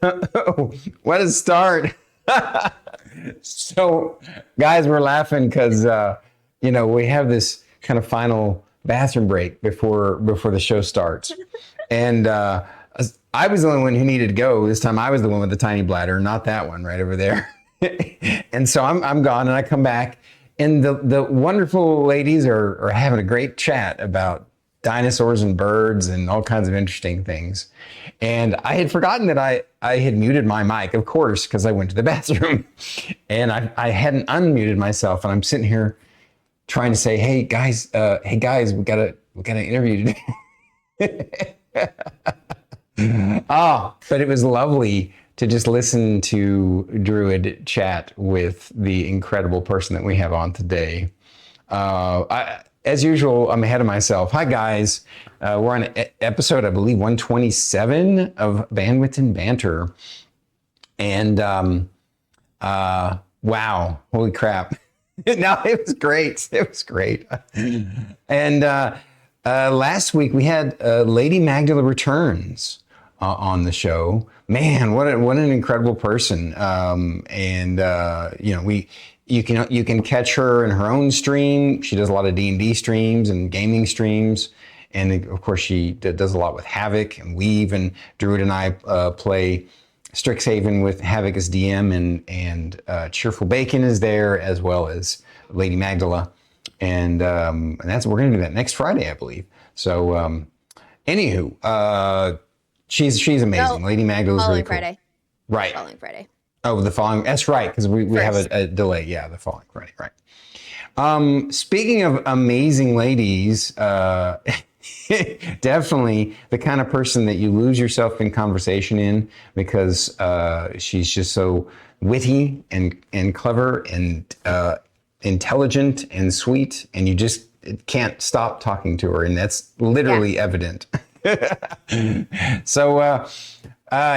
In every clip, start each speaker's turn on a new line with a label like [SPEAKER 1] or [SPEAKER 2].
[SPEAKER 1] Wow. What a start. So, guys, we're laughing because, we have this kind of final bathroom break before the show starts. And I was the only one who needed to go. This time I was the one with the tiny bladder, not that one right over there. And so I'm gone and I come back and the wonderful ladies are having a great chat about dinosaurs and birds and all kinds of interesting things. And I had forgotten that I had muted my mic, of course, because I went to the bathroom. And I hadn't unmuted myself. And I'm sitting here trying to say, hey guys, we gotta interview today. But it was lovely to just listen to Druid chat with the incredible person that we have on today. As usual, I'm ahead of myself. Hi, guys. We're on episode, I believe, 127 of Bandwidth and Banter. And wow, holy crap. No, it was great. It was great. And last week we had Lady Magdala Returns on the show. Man, what an incredible person. You can catch her in her own stream. She does a lot of D&D streams and gaming streams. And of course, she does a lot with Havoc and Weave, and Druid and I play Strixhaven with Havoc as DM, and Cheerful Bacon is there, as well as Lady Magdala. And we're going to do that next Friday, I believe. So, anywho, she's amazing. Lady Magdala's really cool.
[SPEAKER 2] Friday.
[SPEAKER 1] Right.
[SPEAKER 2] Following Friday.
[SPEAKER 1] Oh, the following. That's right, because we have a delay. Yeah, the following Friday. Right. Speaking of amazing ladies, definitely the kind of person that you lose yourself in conversation in, because she's just so witty and clever and intelligent and sweet, and you just can't stop talking to her, and that's literally evident. So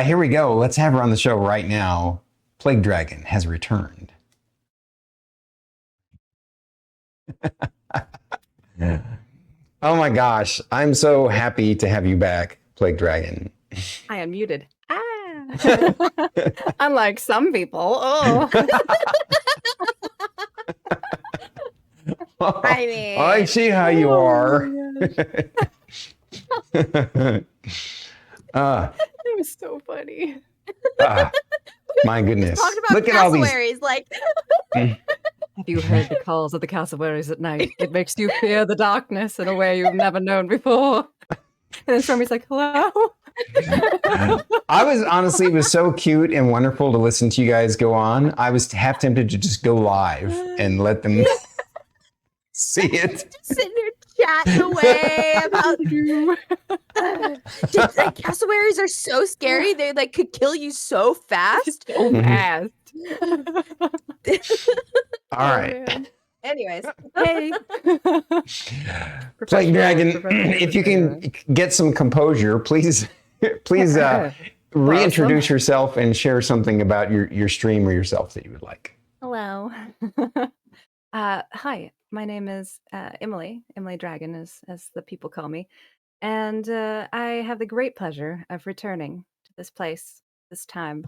[SPEAKER 1] here we go. Let's have her on the show right now. PlaygueDragon has returned. Oh my gosh, I'm so happy to have you back, PlaygueDragon.
[SPEAKER 3] I unmuted. Unlike some people. Oh.
[SPEAKER 2] I mean,
[SPEAKER 1] I see how you are.
[SPEAKER 3] It was so funny.
[SPEAKER 1] My goodness.
[SPEAKER 2] Talked about
[SPEAKER 1] Look at all these.
[SPEAKER 3] Have you heard the calls of the cassowaries at night? It makes you fear the darkness in a way you've never known before. And then Stormy's like, hello?
[SPEAKER 1] I was honestly, it was so cute and wonderful to listen to you guys go on. I was half tempted to just go live and let them see it.
[SPEAKER 2] Just sitting there chatting away about cassowaries are so scary. They could kill you so fast.
[SPEAKER 3] So fast.
[SPEAKER 1] All right.
[SPEAKER 2] Man. Anyways,
[SPEAKER 3] Hey.
[SPEAKER 1] PlaygueDragon, if you can get some composure, please reintroduce yourself and share something about your stream or yourself that you would like.
[SPEAKER 3] Hello. Hi, my name is Emily Dragon, as the people call me. And I have the great pleasure of returning to this place, this time,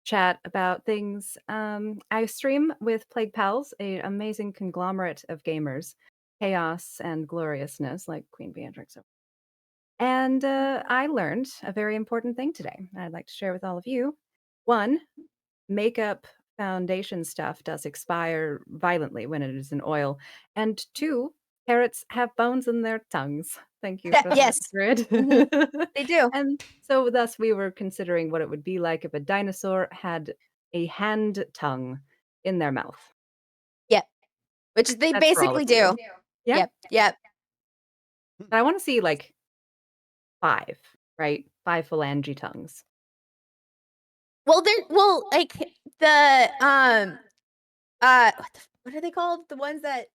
[SPEAKER 3] chat about things. I stream with Plague Pals, an amazing conglomerate of gamers, chaos and gloriousness, like Queen Beatrix. And I learned a very important thing today I'd like to share with all of you. One, makeup foundation stuff does expire violently when it is in oil. And two, parrots have bones in their tongues. Thank you for
[SPEAKER 2] Yes.
[SPEAKER 3] that, Grid.
[SPEAKER 2] they do.
[SPEAKER 3] And so thus we were considering what it would be like if a dinosaur had a hand tongue in their mouth.
[SPEAKER 2] Yep. Which they
[SPEAKER 3] That's for all
[SPEAKER 2] basically
[SPEAKER 3] of
[SPEAKER 2] do.
[SPEAKER 3] you. Yeah.
[SPEAKER 2] Yep.
[SPEAKER 3] But I want to see like 5, right? 5 phalange tongues.
[SPEAKER 2] Well, like the what are they called? The ones that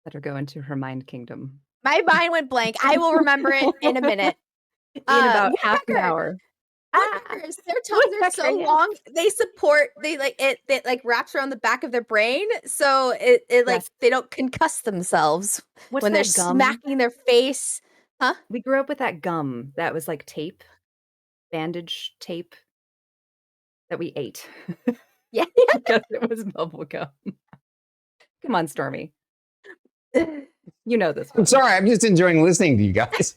[SPEAKER 3] Let her go into her mind kingdom.
[SPEAKER 2] my mind went blank. I will remember it in a minute.
[SPEAKER 3] In about half an
[SPEAKER 2] woodpecker.
[SPEAKER 3] hour.
[SPEAKER 2] Woodpeckers, their tongues are so
[SPEAKER 3] Woodpecker, yeah.
[SPEAKER 2] long. They like it like wraps around the back of their brain, so it like
[SPEAKER 3] Yes.
[SPEAKER 2] they don't concuss themselves
[SPEAKER 3] What's
[SPEAKER 2] when they're
[SPEAKER 3] that gum?
[SPEAKER 2] smacking their face Huh?
[SPEAKER 3] We grew up with that gum that was like tape, bandage tape that we ate
[SPEAKER 2] Yeah.
[SPEAKER 3] because it was bubble gum. Come on, Stormy. You know this
[SPEAKER 1] I'm
[SPEAKER 3] one.
[SPEAKER 1] sorry, I'm just enjoying listening to you guys.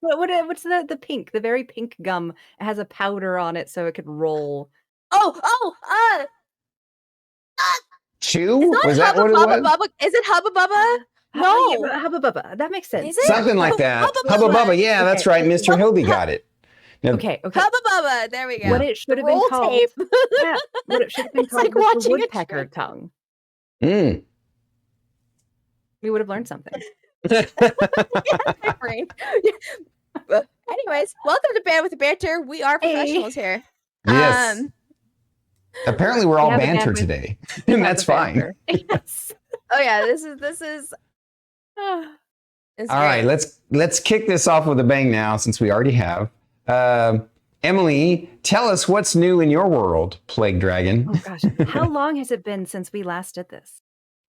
[SPEAKER 3] What's the pink, the very pink gum? It has a powder on it so it could roll.
[SPEAKER 1] Chew?
[SPEAKER 2] It's
[SPEAKER 1] Was
[SPEAKER 2] not
[SPEAKER 1] that
[SPEAKER 2] Hubba
[SPEAKER 1] what it
[SPEAKER 2] Bubba
[SPEAKER 1] was?
[SPEAKER 2] Bubba. Is it Hubba Bubba?
[SPEAKER 3] Yeah,
[SPEAKER 2] No.
[SPEAKER 3] but Hubba Bubba. That makes sense.
[SPEAKER 2] Is it?
[SPEAKER 3] Yeah.
[SPEAKER 1] Something like that.
[SPEAKER 2] Hubba
[SPEAKER 1] Hubba
[SPEAKER 2] Bubba.
[SPEAKER 1] Bubba. Yeah, that's
[SPEAKER 3] Okay,
[SPEAKER 1] right.
[SPEAKER 3] okay.
[SPEAKER 1] Mr. Hildy got it. Now,
[SPEAKER 3] Okay.
[SPEAKER 2] Hubba Bubba. There we go.
[SPEAKER 3] What it should
[SPEAKER 2] The
[SPEAKER 3] have been
[SPEAKER 2] roll
[SPEAKER 3] called.
[SPEAKER 2] tape.
[SPEAKER 3] Yeah. What it should have been
[SPEAKER 2] It's
[SPEAKER 3] called
[SPEAKER 2] like
[SPEAKER 3] was the
[SPEAKER 2] watching a
[SPEAKER 3] woodpecker
[SPEAKER 2] train.
[SPEAKER 3] tongue.
[SPEAKER 1] mm.
[SPEAKER 3] We would have learned something.
[SPEAKER 2] My brain. Anyways, welcome to Bandwidth and Banter. We are professionals here.
[SPEAKER 1] Yes. Apparently, we're
[SPEAKER 3] We
[SPEAKER 1] all
[SPEAKER 3] have a
[SPEAKER 1] banter
[SPEAKER 3] bandwidth.
[SPEAKER 1] today,
[SPEAKER 3] We
[SPEAKER 1] and
[SPEAKER 3] have
[SPEAKER 1] that's
[SPEAKER 3] the
[SPEAKER 1] fine.
[SPEAKER 3] banter. Yes.
[SPEAKER 2] Oh yeah, this is it's
[SPEAKER 1] All right,
[SPEAKER 2] great.
[SPEAKER 1] let's kick this off with a bang now, since we already have. Emily, tell us what's new in your world, PlaygueDragon.
[SPEAKER 3] Oh gosh, how long has it been since we last did this?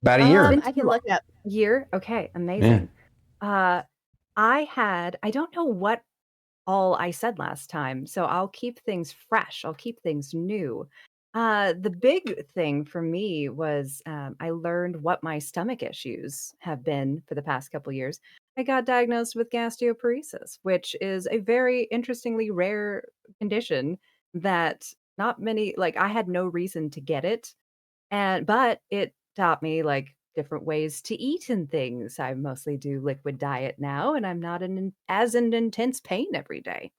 [SPEAKER 1] About a year.
[SPEAKER 2] I can look it up.
[SPEAKER 3] Year? Okay, amazing. I don't know what all I said last time, so I'll keep things fresh. I'll keep things new. The big thing for me was I learned what my stomach issues have been for the past couple years. I got diagnosed with gastroparesis, which is a very interestingly rare condition that not many, like, I had no reason to get it, but it taught me like different ways to eat and things. I mostly do liquid diet now, and I'm not as in intense pain every day.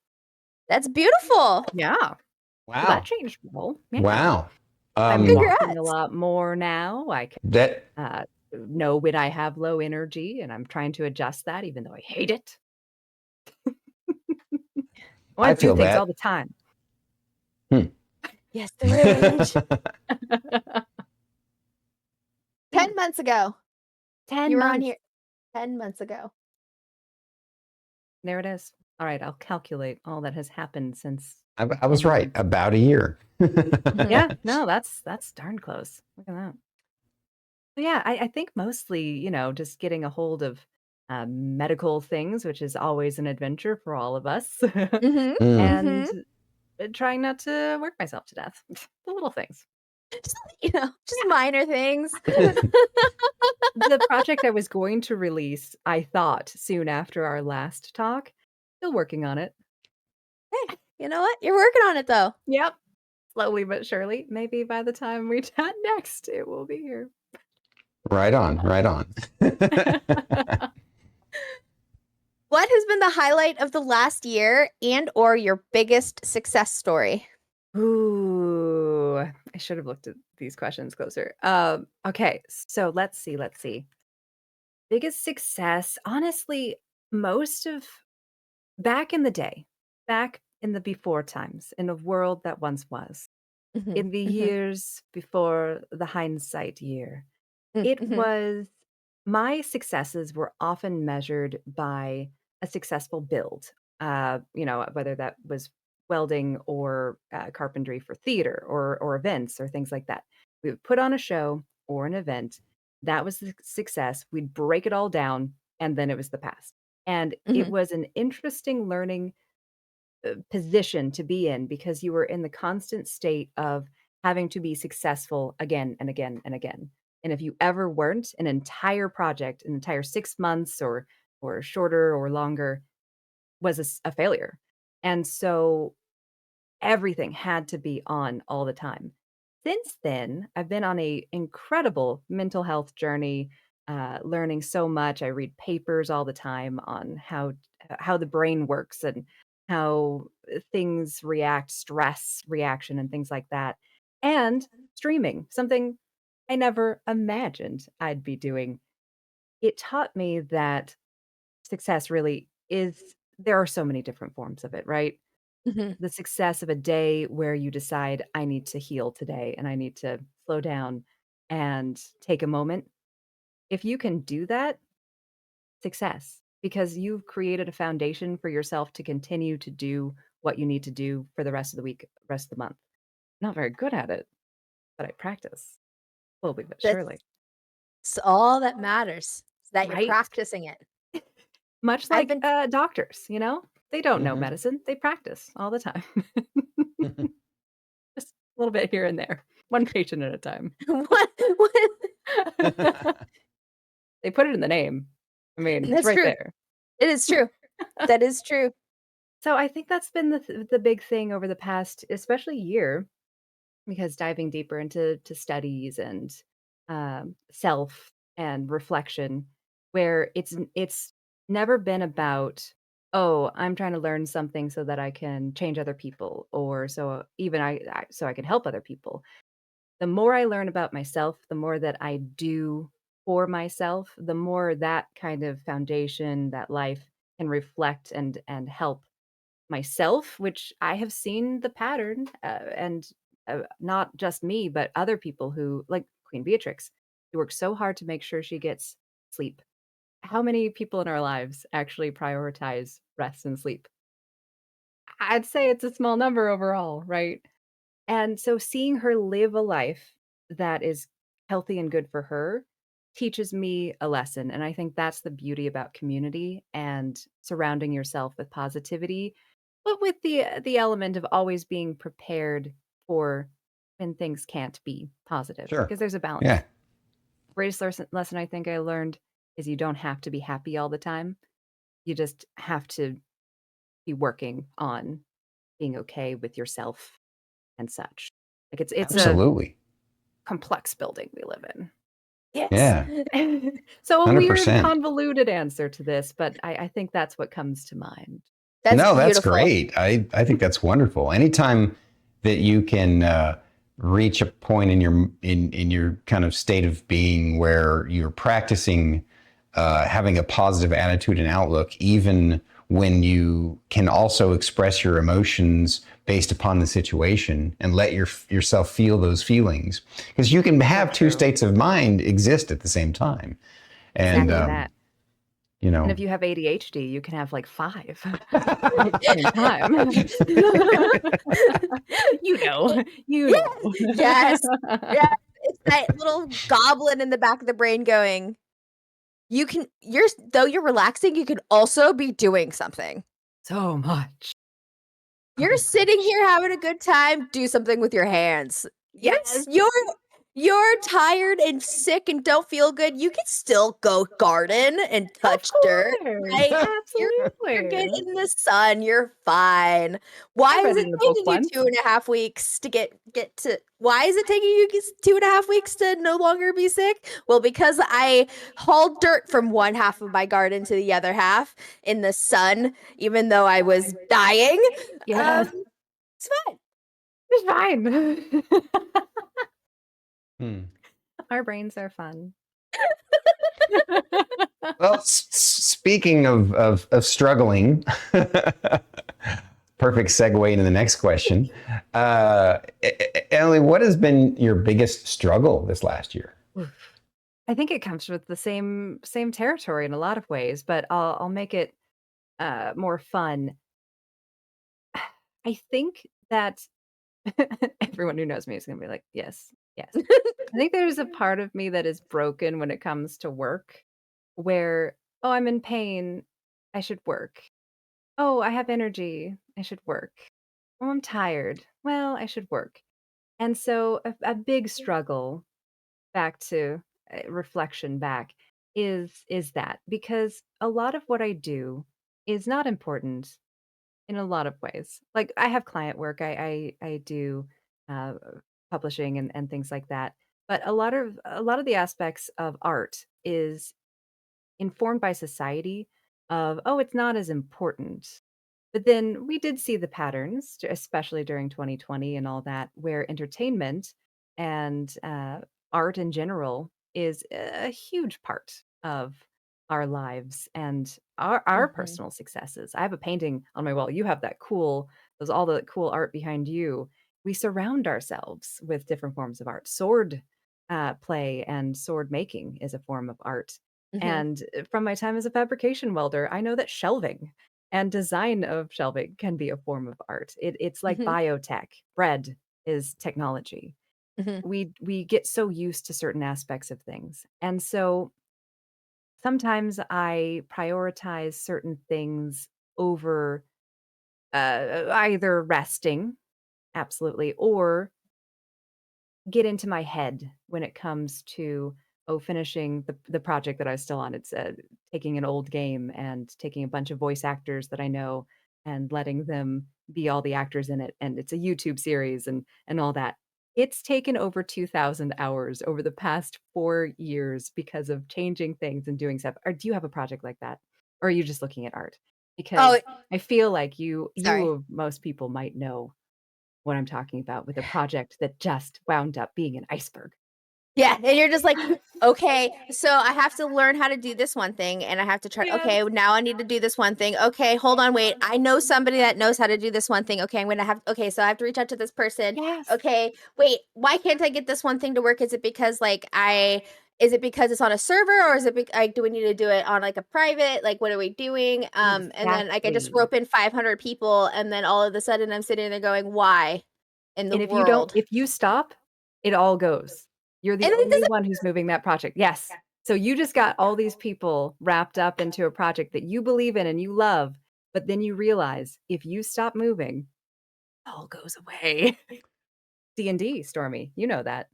[SPEAKER 2] That's beautiful.
[SPEAKER 3] Yeah. So
[SPEAKER 1] Wow.
[SPEAKER 3] that changed the whole. Yeah.
[SPEAKER 1] Wow.
[SPEAKER 3] I'm
[SPEAKER 2] Congrats.
[SPEAKER 3] walking a lot more now. I can
[SPEAKER 1] That
[SPEAKER 3] know when I have low energy, and I'm trying to adjust that, even though I hate it. I
[SPEAKER 1] I
[SPEAKER 3] want to do
[SPEAKER 1] feel
[SPEAKER 3] things
[SPEAKER 1] that.
[SPEAKER 3] all the time.
[SPEAKER 2] Yes, the rage. 10 months ago.
[SPEAKER 3] 10
[SPEAKER 2] You were
[SPEAKER 3] months.
[SPEAKER 2] on here 10 months ago.
[SPEAKER 3] There it is. All right, I'll calculate all that has happened since.
[SPEAKER 1] I was right. About a year.
[SPEAKER 3] Yeah, no, that's darn close. Look at that. So yeah, I think mostly, just getting a hold of medical things, which is always an adventure for all of us,
[SPEAKER 2] Mm-hmm.
[SPEAKER 3] and trying not to work myself to death. The little things.
[SPEAKER 2] Just minor things.
[SPEAKER 3] The project I was going to release, I thought soon after our last talk, still working on it.
[SPEAKER 2] Hey, you know what? You're working on it though.
[SPEAKER 3] Yep. Slowly but surely. Maybe by the time we chat next, it will be here.
[SPEAKER 1] Right on. Right on.
[SPEAKER 2] What has been the highlight of the last year and or your biggest success story?
[SPEAKER 3] Ooh, I should have looked at these questions closer. Okay, so let's see. Biggest success, honestly, most of back in the day, back in the before times, in a world that once was, in the years before the hindsight year, it was my successes were often measured by a successful build. Whether that was welding or carpentry for theater or events or things like that. We would put on a show or an event. That was the success. We'd break it all down, and then it was the past. And it was an interesting learning position to be in because you were in the constant state of having to be successful again and again and again. And if you ever weren't, an entire project, an entire 6 months or shorter or longer, was a failure. And so everything had to be on all the time. Since then, I've been on a incredible mental health journey, learning so much. I read papers all the time on how the brain works and how things react, stress reaction, and things like that. And streaming, something I never imagined I'd be doing. It taught me that success really is, there are so many different forms of it, right? The success of a day where you decide, I need to heal today and I need to slow down and take a moment. If you can do that, success, because you've created a foundation for yourself to continue to do what you need to do for the rest of the week, rest of the month. Not very good at it, but I practice slowly but surely.
[SPEAKER 2] That's all that matters is that you're
[SPEAKER 3] Right?
[SPEAKER 2] practicing it.
[SPEAKER 3] Much
[SPEAKER 2] I've
[SPEAKER 3] like
[SPEAKER 2] been
[SPEAKER 3] doctors, you know, they don't know
[SPEAKER 1] Mhm.
[SPEAKER 3] medicine; they practice all the time. Just a little bit here and there, one patient at a time.
[SPEAKER 2] what?
[SPEAKER 3] They put it in the name. I mean, it's
[SPEAKER 2] That's
[SPEAKER 3] right
[SPEAKER 2] true.
[SPEAKER 3] there.
[SPEAKER 2] It is true. That is true.
[SPEAKER 3] So I think that's been the big thing over the past, especially year, because diving deeper into studies and self and reflection, where it's never been about, oh, I'm trying to learn something so that I can change other people, or so even so I can help other people. The more I learn about myself, the more that I do for myself, the more that kind of foundation, that life can reflect and help myself, which I have seen the pattern, and not just me, but other people who, like Queen Beatrix, who works so hard to make sure she gets sleep. How many people in our lives actually prioritize rest and sleep? I'd say it's a small number overall, right? And so seeing her live a life that is healthy and good for her teaches me a lesson. And I think that's the beauty about community and surrounding yourself with positivity, but with the element of always being prepared for when things can't be positive,
[SPEAKER 1] Sure.
[SPEAKER 3] because there's a balance.
[SPEAKER 1] Yeah.
[SPEAKER 3] Greatest lesson I think I learned is you don't have to be happy all the time. You just have to be working on being okay with yourself and such. Like it's a
[SPEAKER 1] Absolutely.
[SPEAKER 3] complex building we live
[SPEAKER 2] Yes.
[SPEAKER 1] Yeah.
[SPEAKER 3] in. So a weird,
[SPEAKER 1] 100%.
[SPEAKER 3] convoluted answer to this, but I think that's what comes to mind.
[SPEAKER 2] That's
[SPEAKER 1] No, that's
[SPEAKER 2] beautiful.
[SPEAKER 1] great. I think that's wonderful. Anytime that you can reach a point in your kind of state of being where you're practicing having a positive attitude and outlook, even when you can also express your emotions based upon the situation and let yourself feel those feelings, because you can
[SPEAKER 3] So
[SPEAKER 1] have two
[SPEAKER 3] true.
[SPEAKER 1] states of mind exist at the same time, and
[SPEAKER 3] Exactly that.
[SPEAKER 1] you
[SPEAKER 3] And
[SPEAKER 1] know.
[SPEAKER 3] if you have ADHD, you can have like 5 at the same time. You know, you
[SPEAKER 2] Yes.
[SPEAKER 3] know.
[SPEAKER 2] Yes. Yes. It's that little goblin in the back of the brain going, you can though you're relaxing, you can also be doing something.
[SPEAKER 3] So much.
[SPEAKER 2] You're
[SPEAKER 3] So
[SPEAKER 2] sitting
[SPEAKER 3] much.
[SPEAKER 2] here having a good time, do something with your hands.
[SPEAKER 3] Yes.
[SPEAKER 2] You're tired and sick and don't feel good, you can still go garden and
[SPEAKER 3] Of
[SPEAKER 2] touch dirt,
[SPEAKER 3] course.
[SPEAKER 2] right? You're good
[SPEAKER 3] Absolutely.
[SPEAKER 2] in the sun, you're fine. Why
[SPEAKER 3] I
[SPEAKER 2] is
[SPEAKER 3] read it
[SPEAKER 2] it
[SPEAKER 3] in a book
[SPEAKER 2] taking you
[SPEAKER 3] once.
[SPEAKER 2] 2.5 weeks to get to why is it taking you 2.5 weeks to no longer be sick? Well, because I hauled dirt from one half of my garden to the other half in the sun, even though I was dying.
[SPEAKER 3] Yes.
[SPEAKER 2] It's fine.
[SPEAKER 3] It's fine.
[SPEAKER 1] Hmm.
[SPEAKER 3] Our brains are fun.
[SPEAKER 1] Well, speaking of struggling, perfect segue into the next question. Emily, what has been your biggest struggle this last year?
[SPEAKER 3] Oof. I think it comes with the same territory in a lot of ways, but I'll make it more fun. I think that everyone who knows me is gonna be like, yes, yes. I think there's a part of me that is broken when it comes to work, where, oh, I'm in pain, I should work. Oh, I have energy, I should work. Oh, I'm tired. Well, I should work. And so a big struggle, back to reflection back, is that because a lot of what I do is not important in a lot of ways. Like I have client work, I do uh, publishing and things like that. But a lot of the aspects of art is informed by society of, oh, it's not as important. But then we did see the patterns, especially during 2020 and all that, where entertainment and art in general is a huge part of our lives and our
[SPEAKER 2] Mhm.
[SPEAKER 3] personal successes. I have a painting on my wall. You have that cool, those all the cool art behind you. We surround ourselves with different forms of art. Sword play and sword making is a form of art.
[SPEAKER 2] Mhm.
[SPEAKER 3] And from my time as a fabrication welder, I know that shelving and design of shelving can be a form of art. It's like
[SPEAKER 2] Mhm.
[SPEAKER 3] biotech. Bread is technology.
[SPEAKER 2] Mhm.
[SPEAKER 3] We get so used to certain aspects of things. And so sometimes I prioritize certain things over either resting, absolutely, or get into my head when it comes to finishing the project that I was still on. It's taking an old game and taking a bunch of voice actors that I know and letting them be all the actors in it. And it's a YouTube series and all that. It's taken over 2,000 hours over the past 4 years because of changing things and doing stuff. Or do you have a project like that? Or are you just looking at art?
[SPEAKER 2] Oh,
[SPEAKER 3] Because I feel like you
[SPEAKER 2] sorry.
[SPEAKER 3] of most people might know what I'm talking about with a project that just wound up being an iceberg.
[SPEAKER 2] Yeah, and you're just like, okay, so I have to learn how to do this one thing, and I have to try.
[SPEAKER 3] Yes.
[SPEAKER 2] Okay, now I need to do this one thing. Okay, hold on, wait. I know somebody that knows how to do this one thing. Okay, I'm gonna have. Okay, so I have to reach out to this person.
[SPEAKER 3] Yes.
[SPEAKER 2] Okay, wait. Why can't I get this one thing to work? Is it because like I? Is it because it's on a server, or is it like do we need to do it on like a private? Like what are we doing? And then like I just
[SPEAKER 3] Exactly.
[SPEAKER 2] rope in 500 people, and then all of a sudden I'm sitting there going, why in the
[SPEAKER 3] And
[SPEAKER 2] world?
[SPEAKER 3] if you stop, it all goes. You're the
[SPEAKER 2] And it
[SPEAKER 3] only
[SPEAKER 2] doesn't.
[SPEAKER 3] one who's moving that project. Yes. So you just got all these people wrapped up into a project that you believe in and you love, but then you realize if you stop moving, it all goes away. D&D, Stormy, you know that.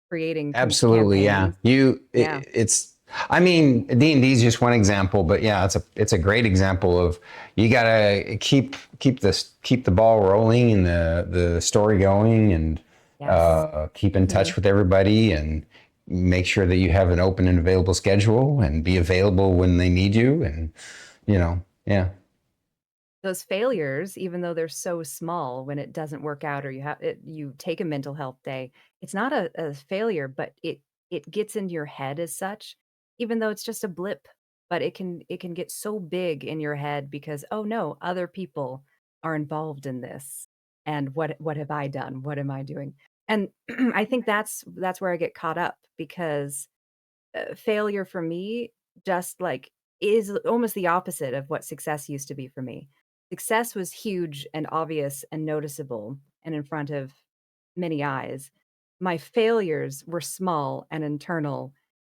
[SPEAKER 3] Creating
[SPEAKER 1] Absolutely, yeah.
[SPEAKER 3] campaigns. Yeah.
[SPEAKER 1] It's. I mean, D&D is just one example, but yeah, it's a great example of you gotta keep the ball rolling and the story going, and
[SPEAKER 3] Yes.
[SPEAKER 1] keep in touch with everybody, and make sure that you have an open and available schedule, and be available when they need you, and yeah.
[SPEAKER 3] Those failures, even though they're so small, when it doesn't work out or you take a mental health day, it's not a failure, but it gets into your head as such, even though it's just a blip. But it can get so big in your head because, oh no, other people are involved in this. And what have I done? What am I doing? And I think that's where I get caught up because failure for me just like is almost the opposite of what success used to be for me. Success was huge and obvious and noticeable and in front of many eyes. My failures were small and internal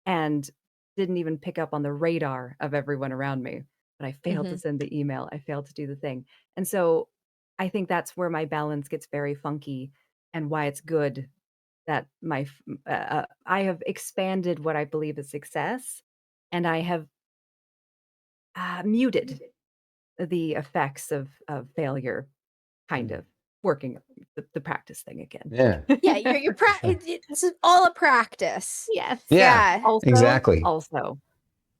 [SPEAKER 3] and didn't even pick up on the radar of everyone around me. But I failed to
[SPEAKER 2] Mhm.
[SPEAKER 3] send the email. I failed to do the thing. And so I think that's where my balance gets very funky and why it's good that I have expanded what I believe is success, and I have muted the effects of failure, kind of working the practice thing again.
[SPEAKER 1] Yeah.
[SPEAKER 2] Yeah, you're it's all a practice.
[SPEAKER 3] Yes.
[SPEAKER 1] Yeah.
[SPEAKER 2] Yeah.
[SPEAKER 1] Exactly.
[SPEAKER 3] Also,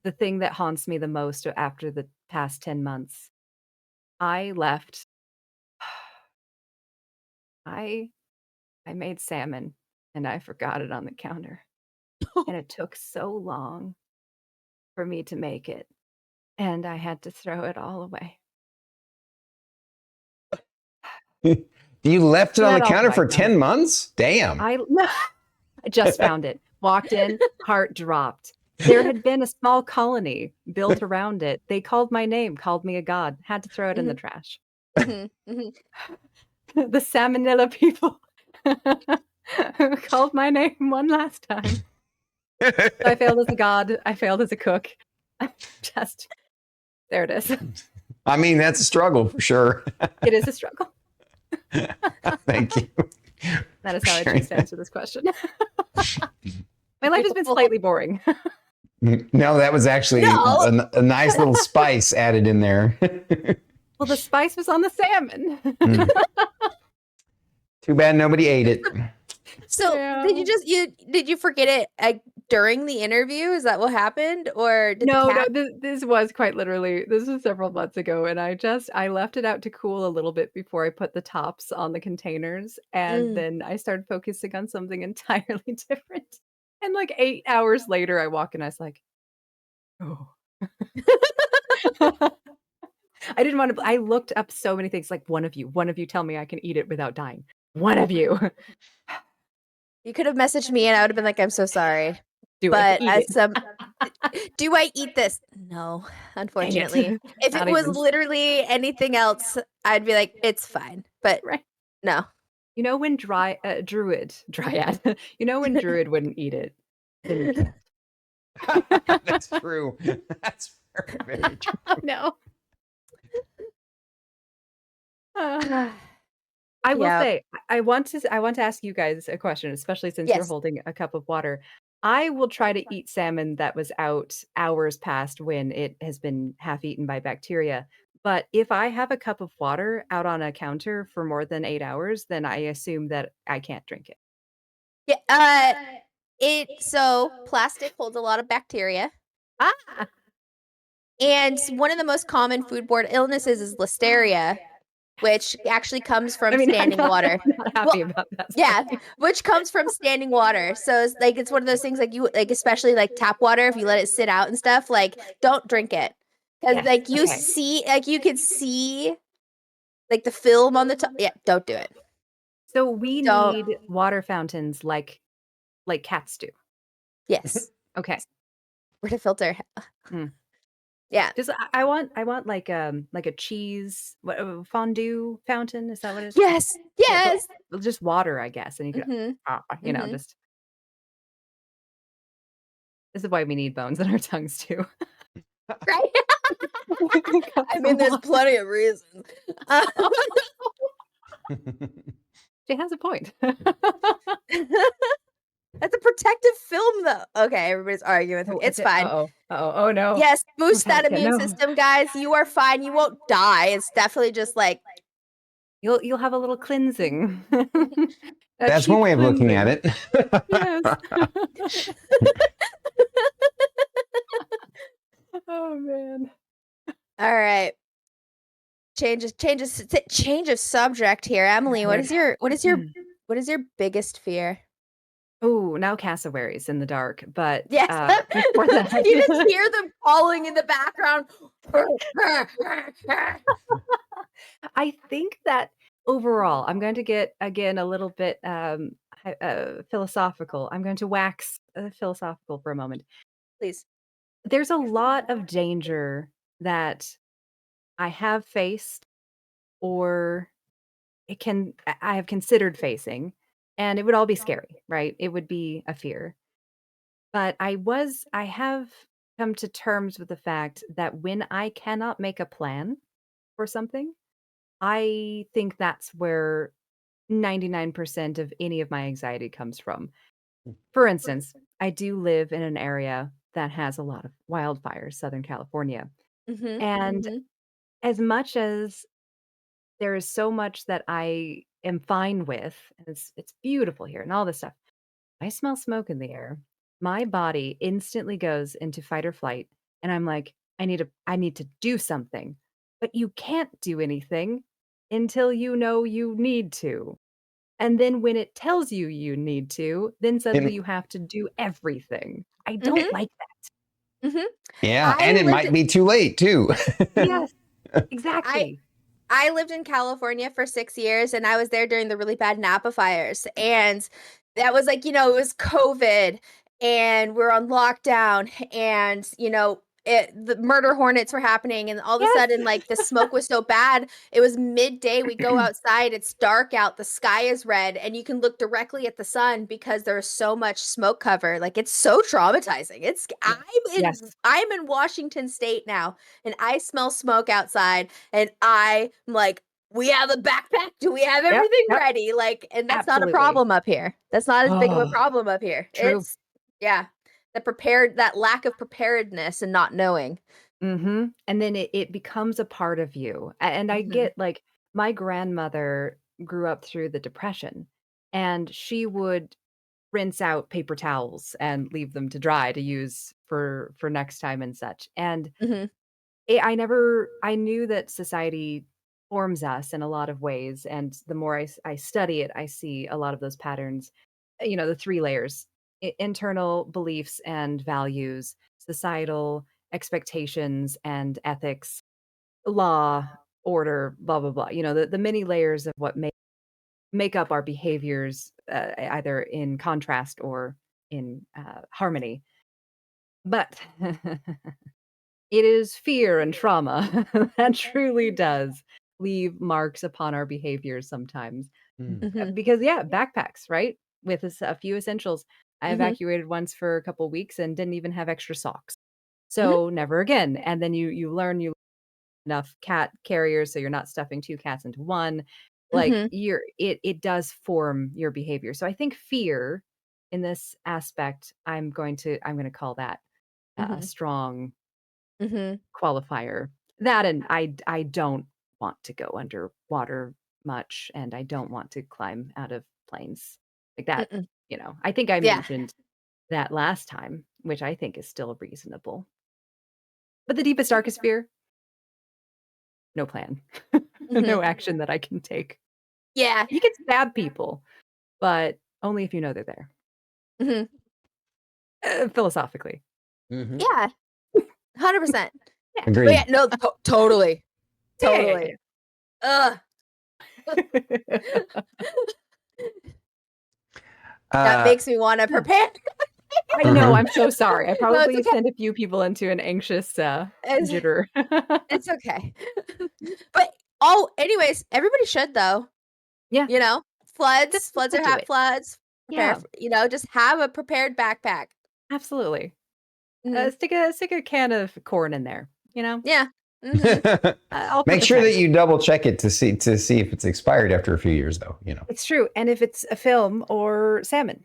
[SPEAKER 3] the thing that haunts me the most after the past 10 months, I left. I I made salmon and I forgot it on the counter, and it took so long for me to make it, and I had to throw it all away.
[SPEAKER 1] You left it
[SPEAKER 3] Threw
[SPEAKER 1] on the
[SPEAKER 3] that all
[SPEAKER 1] counter
[SPEAKER 3] away,
[SPEAKER 1] for 10 months? Damn.
[SPEAKER 3] I I just found it. Walked in, heart dropped. There had been a small colony built around it. They called my name, called me a god, had to throw it in the
[SPEAKER 2] Mhm,
[SPEAKER 3] trash.
[SPEAKER 2] mhm, mhm.
[SPEAKER 3] The salmonella people called my name one last time. So I failed as a god. I failed as a cook. Just there it is.
[SPEAKER 1] I mean, that's a struggle for sure.
[SPEAKER 3] It is a struggle.
[SPEAKER 1] Thank you.
[SPEAKER 3] That is
[SPEAKER 1] for
[SPEAKER 3] how I
[SPEAKER 1] sharing
[SPEAKER 3] choose to
[SPEAKER 1] that.
[SPEAKER 3] answer this question. My life has been slightly boring.
[SPEAKER 1] No, that was actually
[SPEAKER 2] No.
[SPEAKER 1] a nice little spice added in there.
[SPEAKER 3] Well, the spice was on the salmon.
[SPEAKER 1] Mm. Too bad nobody ate it.
[SPEAKER 2] So
[SPEAKER 3] Yeah.
[SPEAKER 2] did you forget it during the interview? Is that what happened, or did the
[SPEAKER 3] No,
[SPEAKER 2] cat?
[SPEAKER 3] this was quite literally this was several months ago, and I left it out to cool a little bit before I put the tops on the containers, and
[SPEAKER 2] Mm.
[SPEAKER 3] then I started focusing on something entirely different. And like 8 hours later, I walk in, I was like, "Oh." I didn't wanna I looked up so many things, like, one of you tell me I can eat it without dying. One of you.
[SPEAKER 2] You could have messaged me, and I would have been like, "I'm so sorry,
[SPEAKER 3] Do it.
[SPEAKER 2] but
[SPEAKER 3] Eat
[SPEAKER 2] as
[SPEAKER 3] it.
[SPEAKER 2] some, do I eat this? No,
[SPEAKER 3] Dang it.
[SPEAKER 2] unfortunately. If it
[SPEAKER 3] Not
[SPEAKER 2] was
[SPEAKER 3] even
[SPEAKER 2] literally anything else, I'd be like, it's fine, but
[SPEAKER 3] right.
[SPEAKER 2] no."
[SPEAKER 3] You know when dryad you know when druid wouldn't eat it? Then you can't.
[SPEAKER 1] That's true. That's very true.
[SPEAKER 3] No. I will
[SPEAKER 2] Yep.
[SPEAKER 3] say, I want to ask you guys a question, especially since you're
[SPEAKER 2] Yes.
[SPEAKER 3] holding a cup of water. I will try to eat salmon that was out hours past when it has been half eaten by bacteria. But if I have a cup of water out on a counter for more than 8 hours, then I assume that I can't drink it.
[SPEAKER 2] Yeah. So plastic holds a lot of bacteria.
[SPEAKER 3] Ah!
[SPEAKER 2] And one of the most common foodborne illnesses is listeria, which actually comes
[SPEAKER 3] I
[SPEAKER 2] from
[SPEAKER 3] mean, I'm
[SPEAKER 2] standing
[SPEAKER 3] not
[SPEAKER 2] water.
[SPEAKER 3] I'm not happy
[SPEAKER 2] Well,
[SPEAKER 3] about that,
[SPEAKER 2] yeah,
[SPEAKER 3] sorry.
[SPEAKER 2] which comes from standing water. So it's like it's one of those things like you like especially like tap water if you let it sit out and stuff, like don't drink it. Cuz
[SPEAKER 3] Yes,
[SPEAKER 2] like you
[SPEAKER 3] okay.
[SPEAKER 2] see like you could see like the film on the top. Yeah, don't do it.
[SPEAKER 3] So we
[SPEAKER 2] Don't.
[SPEAKER 3] need water fountains like cats do.
[SPEAKER 2] Yes.
[SPEAKER 3] Okay.
[SPEAKER 2] Where to filter.
[SPEAKER 3] Mm.
[SPEAKER 2] Yeah.
[SPEAKER 3] Just I want like a cheese fondue fountain. Is that what it is?
[SPEAKER 2] Yes.
[SPEAKER 3] Yeah,
[SPEAKER 2] Yes.
[SPEAKER 3] but just water, I guess. And you could
[SPEAKER 2] Mhm. Mhm.
[SPEAKER 3] just this is why we need bones in our tongues too.
[SPEAKER 2] Right?
[SPEAKER 3] Cups
[SPEAKER 2] I
[SPEAKER 3] of
[SPEAKER 2] mean, there's
[SPEAKER 3] water.
[SPEAKER 2] plenty of reasons. Uh,
[SPEAKER 3] She has a point.
[SPEAKER 2] That's a protective film, though. Okay, everybody's arguing with me.
[SPEAKER 3] Oh, is
[SPEAKER 2] It's
[SPEAKER 3] it?
[SPEAKER 2] fine.
[SPEAKER 3] Uh-oh. Uh-oh. Oh no.
[SPEAKER 2] Yes, boost that
[SPEAKER 3] Vodka,
[SPEAKER 2] immune
[SPEAKER 3] no.
[SPEAKER 2] system, guys. You are fine. You won't die. It's definitely just like
[SPEAKER 3] You'll have a little cleansing. A
[SPEAKER 1] That's one
[SPEAKER 3] cheap
[SPEAKER 1] way of looking at
[SPEAKER 3] cleansing.
[SPEAKER 1] it.
[SPEAKER 3] Yes. Oh man.
[SPEAKER 2] all right. Change of subject here. Emily,
[SPEAKER 3] Good.
[SPEAKER 2] what is your biggest fear?
[SPEAKER 3] Oh, now cassowaries in the dark, but
[SPEAKER 2] Yes.
[SPEAKER 3] before that,
[SPEAKER 2] You just hear them calling in the background.
[SPEAKER 3] I think that overall, I'm going to get again a little bit philosophical. I'm going to wax philosophical for a moment.
[SPEAKER 2] Please.
[SPEAKER 3] There's a lot of danger that I have faced or I have considered facing, and it would all be scary, right? It would be a fear. But I have come to terms with the fact that when I cannot make a plan for something, I think that's where 99% of any of my anxiety comes from. For instance, I do live in an area that has a lot of wildfires, Southern California.
[SPEAKER 2] Mhm.
[SPEAKER 3] And
[SPEAKER 2] Mhm.
[SPEAKER 3] as much as there is so much that I am fine with, and it's beautiful here and all this stuff, I smell smoke in the air. My body instantly goes into fight or flight, and I'm like, I need to do something. But you can't do anything until you know you need to. And then when it tells you you need to, then suddenly
[SPEAKER 1] And
[SPEAKER 3] you have to do everything. I
[SPEAKER 2] Mhm.
[SPEAKER 3] don't like that.
[SPEAKER 2] Mhm.
[SPEAKER 1] yeah,
[SPEAKER 2] I
[SPEAKER 1] and it
[SPEAKER 2] lived
[SPEAKER 1] might be too late too.
[SPEAKER 3] Yes,
[SPEAKER 2] I
[SPEAKER 3] exactly.
[SPEAKER 2] I lived in California for 6 years, and I was there during the really bad Napa fires, and that was, like, it was COVID, and we're on lockdown, and, the murder hornets were happening, and all of a
[SPEAKER 3] Yes.
[SPEAKER 2] sudden, like, the smoke was so bad, it was midday, we go outside, it's dark out, the sky is red, and you can look directly at the sun because there's so much smoke cover, like, it's so traumatizing.
[SPEAKER 3] Yes. Yes.
[SPEAKER 2] I'm in Washington State now, and I smell smoke outside, and I'm like, "We have a backpack? Do we have
[SPEAKER 3] Yep.
[SPEAKER 2] everything
[SPEAKER 3] Yep.
[SPEAKER 2] ready?" Like, and that's not a
[SPEAKER 3] Absolutely.
[SPEAKER 2] problem up here. That's not as big of a
[SPEAKER 3] Oh,
[SPEAKER 2] problem up here.
[SPEAKER 3] true.
[SPEAKER 2] Yeah, that lack of preparedness and not knowing.
[SPEAKER 3] Mhm, and then it becomes a part of you, and I
[SPEAKER 2] Mhm,
[SPEAKER 3] get, like, my grandmother grew up through the Depression, and she would rinse out paper towels and leave them to dry to use for next time and such, and
[SPEAKER 2] mhm,
[SPEAKER 3] I knew that society forms us in a lot of ways, and the more I study it, I see a lot of those patterns, the 3 layers: internal beliefs and values, societal expectations and ethics, law, order, blah, blah, blah, the many layers of what make up our behaviors, either in contrast or in, harmony. But it is fear and trauma that truly does leave marks upon our behaviors sometimes.
[SPEAKER 1] Mm.
[SPEAKER 2] mhm.
[SPEAKER 3] Because, yeah, backpacks, right? With a few essentials. I
[SPEAKER 2] Mhm.
[SPEAKER 3] evacuated once for a couple weeks and didn't even have extra socks.
[SPEAKER 2] Mhm.
[SPEAKER 3] So never again. And then you learn enough cat carriers so you're not stuffing 2 cats into one. Like
[SPEAKER 2] Mhm.
[SPEAKER 3] it does form your behavior. So I think fear in this aspect, I'm gonna call that a
[SPEAKER 2] Mhm.
[SPEAKER 3] strong
[SPEAKER 2] Mhm.
[SPEAKER 3] qualifier. That and I don't want to go underwater much, and I don't want to climb out of planes like that.
[SPEAKER 2] Mm-mm.
[SPEAKER 3] I think I
[SPEAKER 2] Yeah.
[SPEAKER 3] mentioned that last time, which I think is still reasonable. But the deepest, darkest fear, no plan,
[SPEAKER 2] Mhm.
[SPEAKER 3] no action that I can take.
[SPEAKER 2] Yeah.
[SPEAKER 3] You can stab people, but only if you know they're there.
[SPEAKER 2] Mhm.
[SPEAKER 3] Philosophically,
[SPEAKER 1] Mhm.
[SPEAKER 2] Yeah. 100%.
[SPEAKER 3] yeah,
[SPEAKER 2] But yeah,
[SPEAKER 1] Agreed.
[SPEAKER 2] no, totally.
[SPEAKER 3] yeah,
[SPEAKER 2] Totally. Ugh.
[SPEAKER 3] yeah.
[SPEAKER 2] That
[SPEAKER 1] Uh,
[SPEAKER 2] makes me wanna prepare.
[SPEAKER 3] I know,
[SPEAKER 1] mhm.
[SPEAKER 3] I'm so sorry. I
[SPEAKER 2] No, it's
[SPEAKER 3] probably
[SPEAKER 2] okay.
[SPEAKER 3] sent a few people into an anxious,
[SPEAKER 2] It's
[SPEAKER 3] jitter.
[SPEAKER 2] it's okay. But anyways, everybody should though,
[SPEAKER 3] Yeah,
[SPEAKER 2] you know? Floods
[SPEAKER 3] just
[SPEAKER 2] are
[SPEAKER 3] do
[SPEAKER 2] hap
[SPEAKER 3] it.
[SPEAKER 2] floods, prepare
[SPEAKER 3] Yeah,
[SPEAKER 2] f just have a prepared backpack.
[SPEAKER 3] absolutely.
[SPEAKER 2] Mhm.
[SPEAKER 3] Stick a can of corn in there,
[SPEAKER 2] Yeah. Mhm.
[SPEAKER 3] all for
[SPEAKER 1] Make
[SPEAKER 3] the
[SPEAKER 1] sure that
[SPEAKER 3] temp.
[SPEAKER 1] you double check it to see if it's expired after a few years, though.
[SPEAKER 3] It's true, and if it's a film or salmon,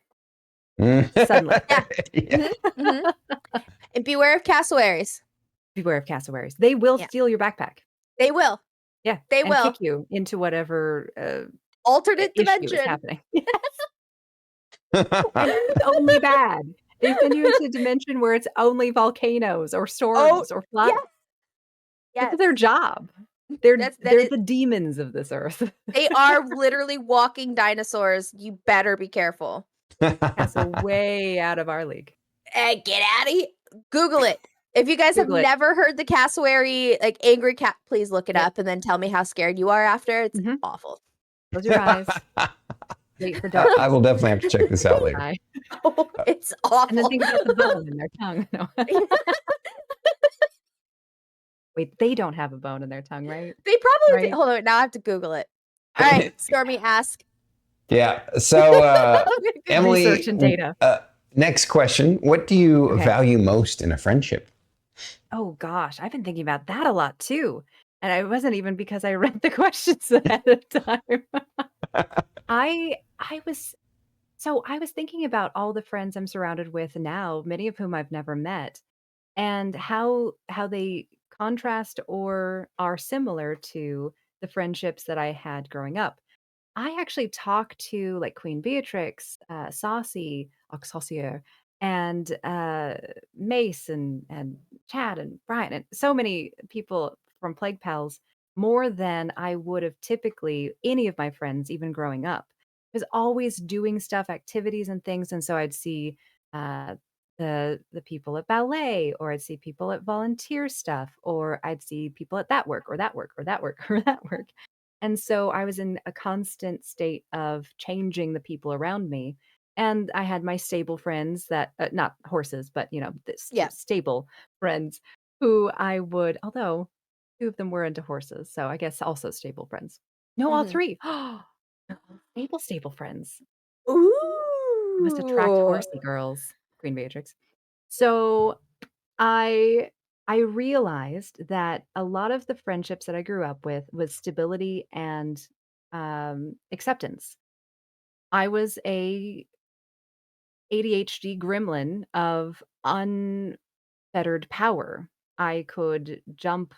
[SPEAKER 1] Mm.
[SPEAKER 3] suddenly.
[SPEAKER 2] Yeah.
[SPEAKER 1] Yeah.
[SPEAKER 2] Mhm. Mhm. And beware of cassowaries.
[SPEAKER 3] Beware of cassowaries. They will
[SPEAKER 2] Yeah.
[SPEAKER 3] steal your backpack.
[SPEAKER 2] They will.
[SPEAKER 3] Yeah,
[SPEAKER 2] They
[SPEAKER 3] and kick
[SPEAKER 2] will.
[SPEAKER 3] you into whatever,
[SPEAKER 2] Alternate
[SPEAKER 3] issue is
[SPEAKER 2] dimension.
[SPEAKER 3] happening. And it's only bad. They send you into a dimension where it's only volcanoes or
[SPEAKER 2] Oh,
[SPEAKER 3] storms or
[SPEAKER 2] yes,
[SPEAKER 3] floods. It's
[SPEAKER 2] yes.
[SPEAKER 3] their job. They're
[SPEAKER 2] That
[SPEAKER 3] they're
[SPEAKER 2] is
[SPEAKER 3] the demons of this earth.
[SPEAKER 2] they are literally walking dinosaurs. You better be careful.
[SPEAKER 3] Castle way out of our league.
[SPEAKER 2] Hey, get out of here. Google it. If you guys have
[SPEAKER 3] Google it.
[SPEAKER 2] never heard the cassowary, like angry cat, please look it
[SPEAKER 3] Yep.
[SPEAKER 2] up and then tell me how scared you are after. It's
[SPEAKER 3] Mhm.
[SPEAKER 2] awful.
[SPEAKER 3] Close your eyes. Wait for
[SPEAKER 1] I
[SPEAKER 3] darkness
[SPEAKER 1] will
[SPEAKER 3] to
[SPEAKER 1] definitely have to check this out later.
[SPEAKER 3] die,
[SPEAKER 2] It's
[SPEAKER 3] and then
[SPEAKER 2] awful.
[SPEAKER 3] think about the bone in their tongue. No. Wait, they don't have a bone in their tongue, right?
[SPEAKER 2] They probably do.
[SPEAKER 3] Right?
[SPEAKER 2] Hold on, now I have to Google it. All right, Stormy, ask.
[SPEAKER 1] Yeah. So,
[SPEAKER 2] I'm gonna Google it.
[SPEAKER 3] Research
[SPEAKER 1] Emily,
[SPEAKER 3] and data.
[SPEAKER 1] next question. What do you
[SPEAKER 3] Okay.
[SPEAKER 1] value most in a friendship?
[SPEAKER 3] Oh gosh, I've been thinking about that a lot too. And it wasn't even because I read the questions ahead of time. I was thinking about all the friends I'm surrounded with now, many of whom I've never met, and how they contrast or are similar to the friendships that I had growing up. I actually talked to like Queen Beatrix, Saucy, Saucier, and Mace and Chad and Brian and so many people from Plague Pals more than I would have typically any of my friends even growing up. I was always doing stuff, activities and things, and so I'd see uh, the people at ballet, or I'd see people at volunteer stuff, or I'd see people at that work or that work or that work or that work. And so I was in a constant state of changing the people around me. And I had my stable friends that, not horses, but, this
[SPEAKER 2] Yeah.
[SPEAKER 3] stable friends who I would, although two of them were into horses. So I guess also stable friends. No, all
[SPEAKER 2] Mhm.
[SPEAKER 3] three. Stable friends. Must attract
[SPEAKER 2] Ooh.
[SPEAKER 3] horsey girls, Queen Beatrix. So I I realized that a lot of the friendships that I grew up with was stability and acceptance. I was a ADHD gremlin of unfettered power. I could jump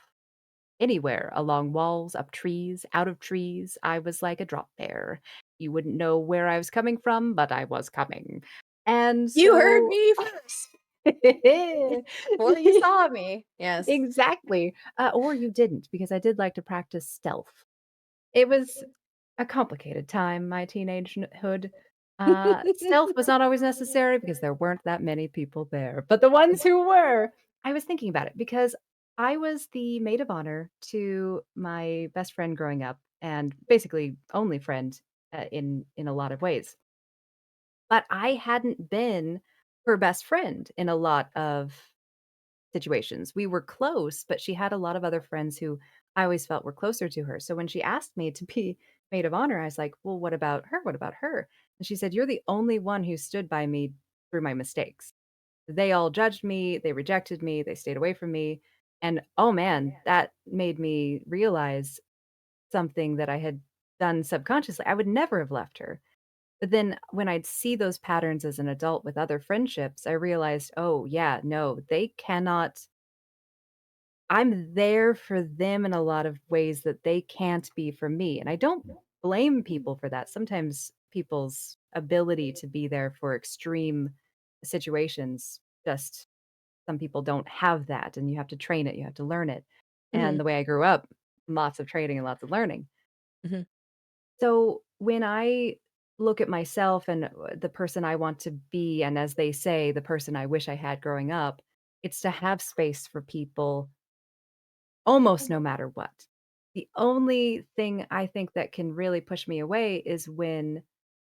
[SPEAKER 3] anywhere, along walls, up trees, out of trees. I was like a drop bear. You wouldn't know where I was coming from, but I was coming. And
[SPEAKER 2] You heard
[SPEAKER 3] so
[SPEAKER 2] me first before you saw me. Yes.
[SPEAKER 3] exactly. Or you didn't, because I did like to practice stealth. It was a complicated time, my teenagehood. Stealth was not always necessary because there weren't that many people there. But the ones who were, I was thinking about it because I was the maid of honor to my best friend growing up, and basically only friend in a lot of ways. But I hadn't been her best friend in a lot of situations. We were close, but she had a lot of other friends who I always felt were closer to her. So when she asked me to be maid of honor, I was like, "Well, what about her? What about her?" And she said, "You're the only one who stood by me through my mistakes. They all judged me, they rejected me, they stayed away from me. And oh man, that made me realize something that I had done subconsciously. I would never have left her. But then when I'd see those patterns as an adult with other friendships, I realized, oh, yeah, no, they cannot. I'm there for them in a lot of ways that they can't be for me. And I don't blame people for that. Sometimes people's ability to be there for extreme situations, just some people don't have that. And you have to train it, you have to learn it. And
[SPEAKER 2] Mhm.
[SPEAKER 3] the way I grew up, lots of training and lots of learning.
[SPEAKER 2] Mhm.
[SPEAKER 3] So when I look at myself and the person I want to be, and as they say, the person I wish I had growing up, it's to have space for people almost no matter what. The only thing I think that can really push me away is when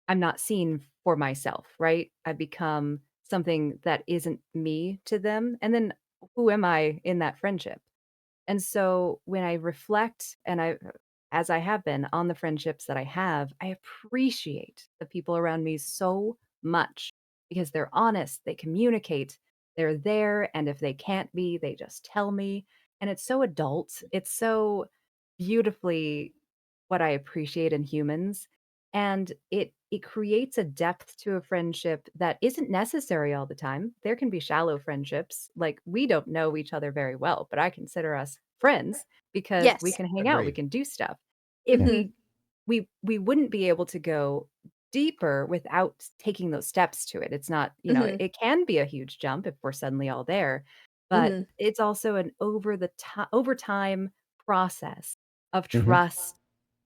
[SPEAKER 3] I'm not seen for myself, right? I become something that isn't me to them. And then who am I in that friendship? And so when I reflect and as I have been on the friendships that I have, I appreciate the people around me so much because they're honest, they communicate, they're there. And if they can't be, they just tell me. And it's so adult. It's so beautifully what I appreciate in humans. And it creates a depth to a friendship that isn't necessary all the time. There can be shallow friendships. Like we don't know each other very well, but I consider us friends because we
[SPEAKER 2] Yes.
[SPEAKER 3] can hang out, we
[SPEAKER 1] Agreed.
[SPEAKER 3] can do stuff. If
[SPEAKER 1] Yeah.
[SPEAKER 2] Mhm.
[SPEAKER 3] we wouldn't be able to go deeper without taking those steps to it. It's not,
[SPEAKER 2] Mhm.
[SPEAKER 3] it can be a huge jump if we're suddenly all there, but
[SPEAKER 2] Mhm.
[SPEAKER 3] it's also an over time process of
[SPEAKER 1] Hmm.
[SPEAKER 3] trust,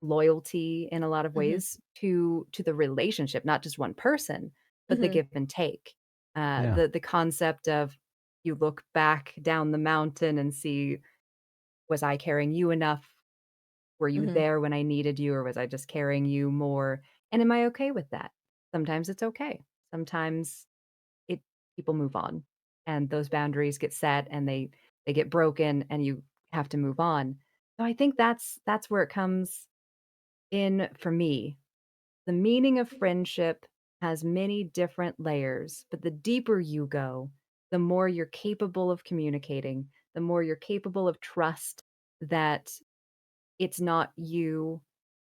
[SPEAKER 3] loyalty in a lot of
[SPEAKER 2] Mhm.
[SPEAKER 3] ways to the relationship, not just one person, but the
[SPEAKER 2] Mhm.
[SPEAKER 3] give and take.
[SPEAKER 1] Yeah.
[SPEAKER 3] The concept of you look back down the mountain and see, was I carrying you enough? Were you
[SPEAKER 2] Mhm.
[SPEAKER 3] there when I needed you, or was I just carrying you more? And am I okay with that? Sometimes it's okay. Sometimes it people move on and those boundaries get set and they get broken and you have to move on. So I think that's where it comes in for me. The meaning of friendship has many different layers, but the deeper you go, the more you're capable of communicating, the more you're capable of trust that it's not you,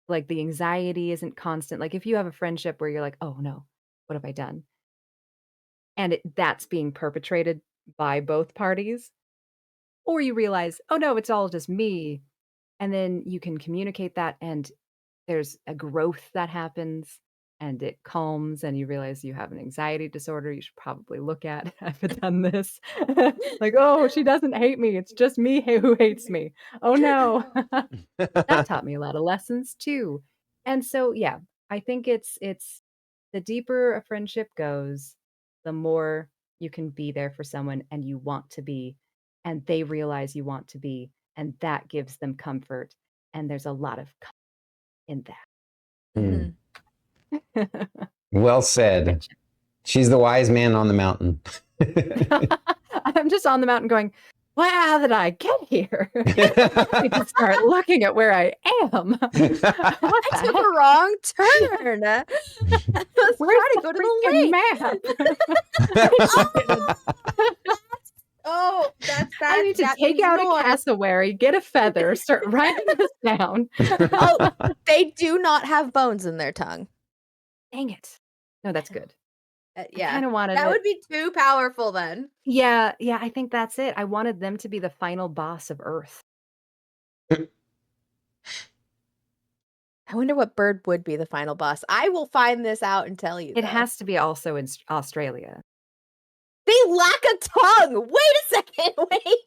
[SPEAKER 3] like the anxiety isn't constant. Like if you have a friendship where you're like, "Oh no, what have I done?" And that's being perpetrated by both parties, or you realize, "Oh no, it's all just me." And then you can communicate that and there's a growth that happens and it calms and you realize you have an anxiety disorder you should probably look at. I've done this. Like, "Oh, she doesn't hate me. It's just me who hates me. Oh no." That taught me a lot of lessons too. And so, yeah, I think it's the deeper a friendship goes, the more you can be there for someone and you want to be, and they realize you want to be, and that gives them comfort. And there's a lot of comfort in
[SPEAKER 1] Hmm.
[SPEAKER 2] Mhm.
[SPEAKER 3] that.
[SPEAKER 1] Well said.
[SPEAKER 3] Friendship.
[SPEAKER 1] She's the wise man on the mountain.
[SPEAKER 3] I'm just on the mountain going, "Well, how did I get here? I need to start looking at where I am. What
[SPEAKER 2] I
[SPEAKER 3] the
[SPEAKER 2] took
[SPEAKER 3] heck?
[SPEAKER 2] a wrong turn. I was
[SPEAKER 3] Where's
[SPEAKER 2] trying to
[SPEAKER 3] the
[SPEAKER 2] go to the
[SPEAKER 3] freaking
[SPEAKER 2] lake.
[SPEAKER 3] map? I did.
[SPEAKER 2] Oh, that's
[SPEAKER 3] I
[SPEAKER 2] that.
[SPEAKER 3] need to
[SPEAKER 2] That
[SPEAKER 3] take
[SPEAKER 2] means
[SPEAKER 3] out a
[SPEAKER 2] north.
[SPEAKER 3] cassowary, get a feather, start writing this down."
[SPEAKER 2] Oh, they do not have bones in their tongue.
[SPEAKER 3] Dang it. No, that's good. I
[SPEAKER 2] Yeah,
[SPEAKER 3] kinda wanted
[SPEAKER 2] that would
[SPEAKER 3] it.
[SPEAKER 2] be too powerful then.
[SPEAKER 3] Yeah, yeah, I think that's it. I wanted them to be the final boss of Earth.
[SPEAKER 2] I wonder what bird would be the final boss. I will find this out and tell you
[SPEAKER 3] It
[SPEAKER 2] though.
[SPEAKER 3] has to be also in Australia.
[SPEAKER 2] They lack a tongue. Wait a second. Wait.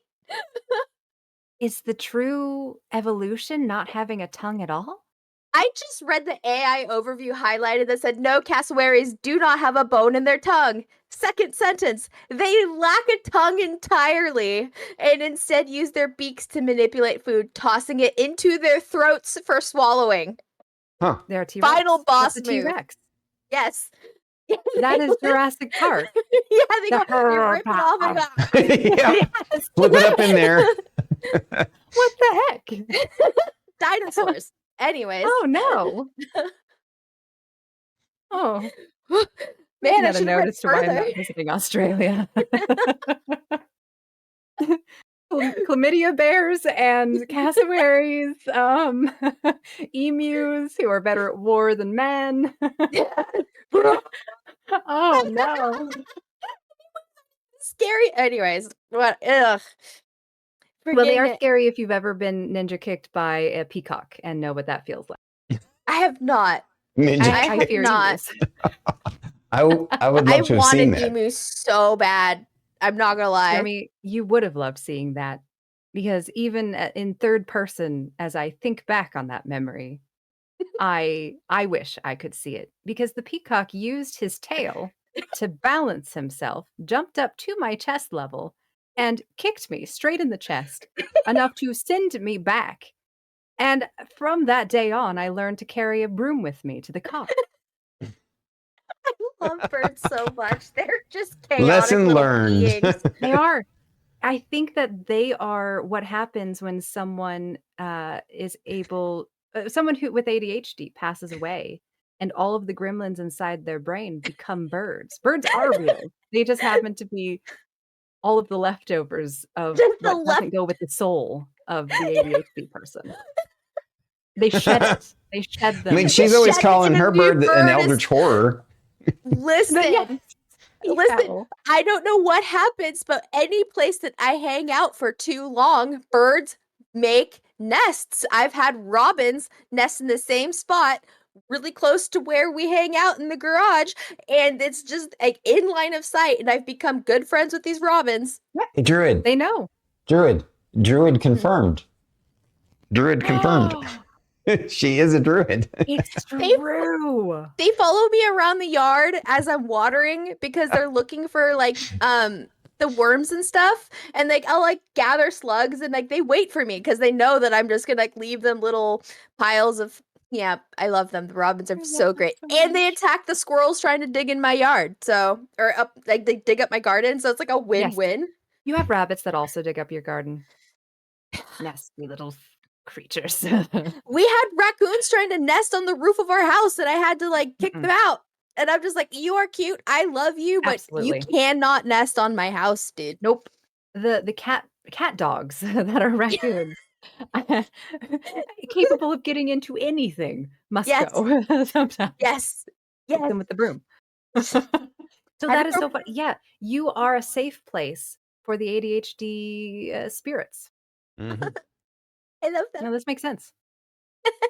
[SPEAKER 3] Is the true evolution not having a tongue at all?
[SPEAKER 2] I just read the AI overview highlighted that said no cassowaries do not have a bone in their tongue. Second sentence, they lack a tongue entirely and instead use their beaks to manipulate food, tossing it into their throats for swallowing.
[SPEAKER 1] Huh.
[SPEAKER 3] They're a T-Rex.
[SPEAKER 2] Final
[SPEAKER 3] That's
[SPEAKER 2] boss
[SPEAKER 3] a
[SPEAKER 2] move.
[SPEAKER 3] T-Rex.
[SPEAKER 2] Yes.
[SPEAKER 3] That
[SPEAKER 2] They
[SPEAKER 3] is
[SPEAKER 2] li-
[SPEAKER 3] Jurassic Park.
[SPEAKER 2] yeah, they
[SPEAKER 3] The
[SPEAKER 2] go, they rip it off and
[SPEAKER 1] Yeah.
[SPEAKER 3] Yes.
[SPEAKER 1] Flip it up in there.
[SPEAKER 3] What the heck?
[SPEAKER 2] dinosaurs. Anyways.
[SPEAKER 3] Oh, no. Oh.
[SPEAKER 2] Man, I
[SPEAKER 3] Not a
[SPEAKER 2] should have read
[SPEAKER 3] notice to why I'm
[SPEAKER 2] further.
[SPEAKER 3] not visiting Australia. Chlamydia bears and cassowaries, emus who are better at war than men. Oh no.
[SPEAKER 2] Scary. Anyways, what? Ugh.
[SPEAKER 3] Well, they are
[SPEAKER 2] Freaking.
[SPEAKER 3] scary if you've ever been ninja kicked by a peacock and know what that feels like.
[SPEAKER 2] I have not.
[SPEAKER 1] Ninja
[SPEAKER 2] I
[SPEAKER 3] I
[SPEAKER 2] have
[SPEAKER 3] fear
[SPEAKER 2] not.
[SPEAKER 3] emus.
[SPEAKER 1] I would
[SPEAKER 2] I
[SPEAKER 1] love to have
[SPEAKER 2] want
[SPEAKER 1] seen
[SPEAKER 2] an
[SPEAKER 1] that.
[SPEAKER 2] emu so bad. I'm not gonna lie.
[SPEAKER 3] Jeremy, you would have loved seeing that because even in third person, as I think back on that memory, I wish I could see it because the peacock used his tail to balance himself, jumped up to my chest level, and kicked me straight in the chest, enough to send me back. And from that day on, I learned to carry a broom with me to the car.
[SPEAKER 2] I love birds so much. They're just chaotic
[SPEAKER 1] Lesson
[SPEAKER 2] little
[SPEAKER 1] learned.
[SPEAKER 2] beings.
[SPEAKER 3] They are. I think that they are what happens when someone is able, someone who with ADHD passes away, and all of the gremlins inside their brain become birds. Birds are real. They just happen to be all of the leftovers of
[SPEAKER 2] Just the
[SPEAKER 3] what doesn't go with the soul of the ADHD person. They shed it. They shed
[SPEAKER 1] I
[SPEAKER 3] them.
[SPEAKER 1] mean, she's always
[SPEAKER 2] Shed it,
[SPEAKER 1] calling
[SPEAKER 2] and a
[SPEAKER 1] her
[SPEAKER 2] new
[SPEAKER 1] bird an
[SPEAKER 2] bird is-
[SPEAKER 1] eldritch horror.
[SPEAKER 2] Listen,
[SPEAKER 3] Yes.
[SPEAKER 2] listen.
[SPEAKER 3] Owl.
[SPEAKER 2] I don't know what happens, but any place that I hang out for too long, birds make nests. I've had robins nest in the same spot really close to where we hang out in the garage, and it's just like in line of sight, and I've become good friends with these robins.
[SPEAKER 1] Hey, Druid.
[SPEAKER 3] They know.
[SPEAKER 1] Druid confirmed. Druid confirmed. She is a druid.
[SPEAKER 3] It's true.
[SPEAKER 2] They follow me around the yard as I'm watering because they're looking for like the worms and stuff, and like I'll like gather slugs, and like they wait for me because they know that I'm just gonna like leave them little piles of. Yeah, I love them. The robins are so great, and they attack the squirrels trying to dig in my yard. So or up like they dig up my garden, so it's like a win-win.
[SPEAKER 3] You have rabbits that also dig up your garden. Nasty little creatures.
[SPEAKER 2] We had raccoons trying to nest on the roof of our house, and I had to like kick them out. And I'm just like, you are cute. I love you, but
[SPEAKER 3] Absolutely.
[SPEAKER 2] you cannot nest on my house, dude.
[SPEAKER 3] Nope. The cat dogs that are raccoons, capable of getting into anything, must
[SPEAKER 2] Yes.
[SPEAKER 3] go sometimes.
[SPEAKER 2] Yes.
[SPEAKER 3] Hit
[SPEAKER 2] Yes.
[SPEAKER 3] them with the broom. So that is so fun. Yeah, you are a safe place for the ADHD spirits.
[SPEAKER 1] Mhm.
[SPEAKER 2] I love that.
[SPEAKER 3] No, this makes sense.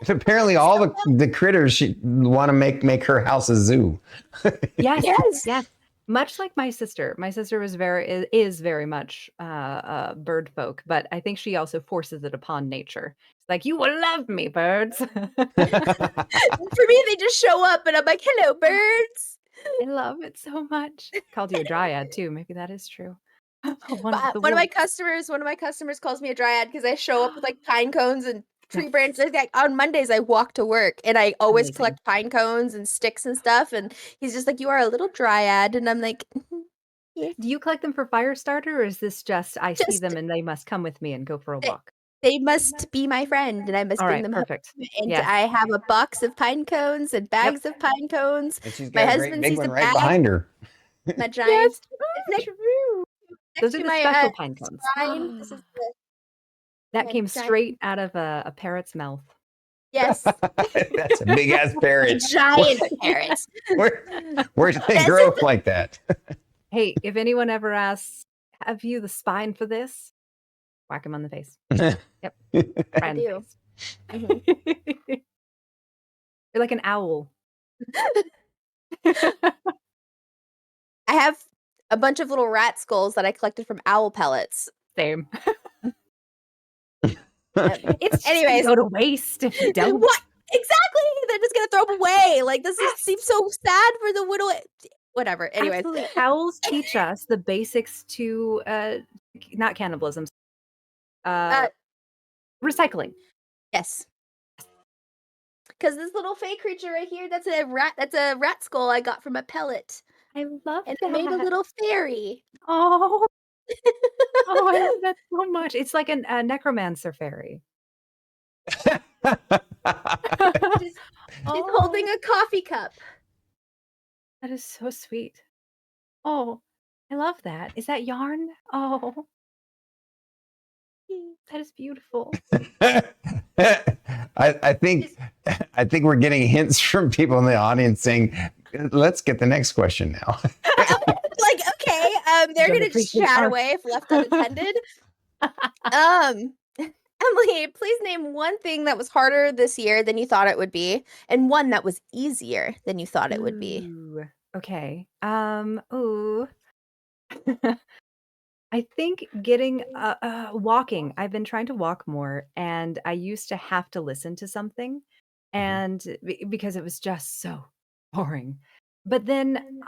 [SPEAKER 1] Apparently, all the critters want to make her house a zoo.
[SPEAKER 3] Yes,
[SPEAKER 2] Yes.
[SPEAKER 3] yes. Much like my sister. My sister is very much bird folk, but I think she also forces it upon nature. It's like, you will love me, birds.
[SPEAKER 2] For me, they just show up, and I'm like, hello, birds.
[SPEAKER 3] I love it so much. Called you a dryad too. Maybe that is true. One of the
[SPEAKER 2] One of my
[SPEAKER 3] wolves.
[SPEAKER 2] customers calls me a dryad because I show up with like pine cones and tree branches. Like on Mondays, I walk to work, and I always
[SPEAKER 3] Amazing.
[SPEAKER 2] collect pine cones and sticks and stuff. And he's just like, "You are a little dryad," and I'm like,
[SPEAKER 3] Do you collect them for fire starter, or is this just I see
[SPEAKER 2] Just-
[SPEAKER 3] them and they must come with me and go for a walk?
[SPEAKER 2] "They must be my friend, and I must
[SPEAKER 3] All
[SPEAKER 2] bring
[SPEAKER 3] right,
[SPEAKER 2] them home."
[SPEAKER 3] perfect.
[SPEAKER 2] And
[SPEAKER 3] Yes.
[SPEAKER 2] I have a box of pine cones and bags of pine cones.
[SPEAKER 1] And she's
[SPEAKER 2] My
[SPEAKER 1] got a great
[SPEAKER 2] husband
[SPEAKER 1] big
[SPEAKER 2] sees
[SPEAKER 1] one
[SPEAKER 2] a
[SPEAKER 1] right
[SPEAKER 2] bag.
[SPEAKER 1] behind her.
[SPEAKER 2] My giant.
[SPEAKER 3] Yes,
[SPEAKER 2] next-
[SPEAKER 3] true.
[SPEAKER 2] next
[SPEAKER 3] Those are
[SPEAKER 2] to
[SPEAKER 3] the
[SPEAKER 2] my,
[SPEAKER 3] special pine cones.
[SPEAKER 2] shrine. This is the
[SPEAKER 3] That
[SPEAKER 2] my
[SPEAKER 3] came
[SPEAKER 2] giant-
[SPEAKER 3] straight out of a parrot's mouth.
[SPEAKER 2] yes,
[SPEAKER 1] That's a big ass parrot.
[SPEAKER 2] giant parrots.
[SPEAKER 1] Where do they
[SPEAKER 2] This
[SPEAKER 1] grow up like that?
[SPEAKER 3] Hey, if anyone ever asks, have you the spine for this? Whack him on the face. Right
[SPEAKER 2] I
[SPEAKER 3] on the
[SPEAKER 2] do.
[SPEAKER 3] face. You're like an owl.
[SPEAKER 2] I have a bunch of little rat skulls that I collected from owl pellets.
[SPEAKER 3] Same.
[SPEAKER 2] It's
[SPEAKER 3] Just
[SPEAKER 2] anyways.
[SPEAKER 3] gonna go to waste if you don't.
[SPEAKER 2] What exactly? They're just gonna throw them away. Like seems so sad for the widow. Whatever. Anyways,
[SPEAKER 3] Absolutely. Owls teach us the basics to not cannibalism. Recycling.
[SPEAKER 2] yes. Because this little fey creature right here, that's a rat skull I got from a pellet.
[SPEAKER 3] I love
[SPEAKER 2] And
[SPEAKER 3] that.
[SPEAKER 2] I made a little fairy.
[SPEAKER 3] Oh. Oh, I love that so much. It's like a necromancer fairy.
[SPEAKER 2] She's
[SPEAKER 3] Oh.
[SPEAKER 2] holding a coffee cup.
[SPEAKER 3] That is so sweet. Oh, I love that. Is that yarn? Oh, that is beautiful.
[SPEAKER 1] I think I think we're getting hints from people in the audience saying, "Let's get the next question now."
[SPEAKER 2] Like, okay, they're
[SPEAKER 3] Don't
[SPEAKER 2] gonna
[SPEAKER 3] appreciate
[SPEAKER 2] chat
[SPEAKER 3] art.
[SPEAKER 2] away if left unattended. Um, Emily, please name one thing that was harder this year than you thought it would be, and one that was easier than you thought it would be.
[SPEAKER 3] Ooh, okay. Ooh. I think getting walking. I've been trying to walk more, and I used to have to listen to something,
[SPEAKER 1] Mhm.
[SPEAKER 3] and because it was just so boring. But then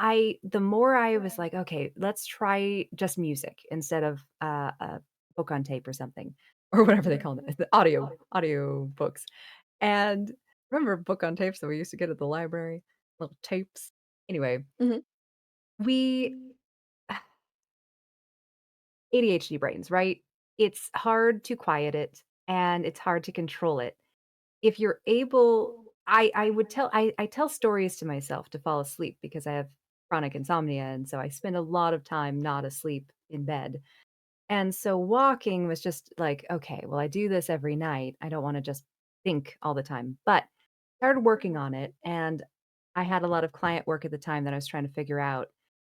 [SPEAKER 3] the more I was like, okay, let's try just music instead of a book on tape or something, or whatever they call it, the audio books. And remember book on tapes that we used to get at the library, little tapes. Anyway,
[SPEAKER 2] Mhm.
[SPEAKER 3] we ADHD brains, right? It's hard to quiet it and it's hard to control it. If you're able, I tell stories to myself to fall asleep because I have chronic insomnia, and so I spend a lot of time not asleep in bed. And so walking was just like, okay, well, I do this every night. I don't want to just think all the time. But started working on it, and I had a lot of client work at the time that I was trying to figure out.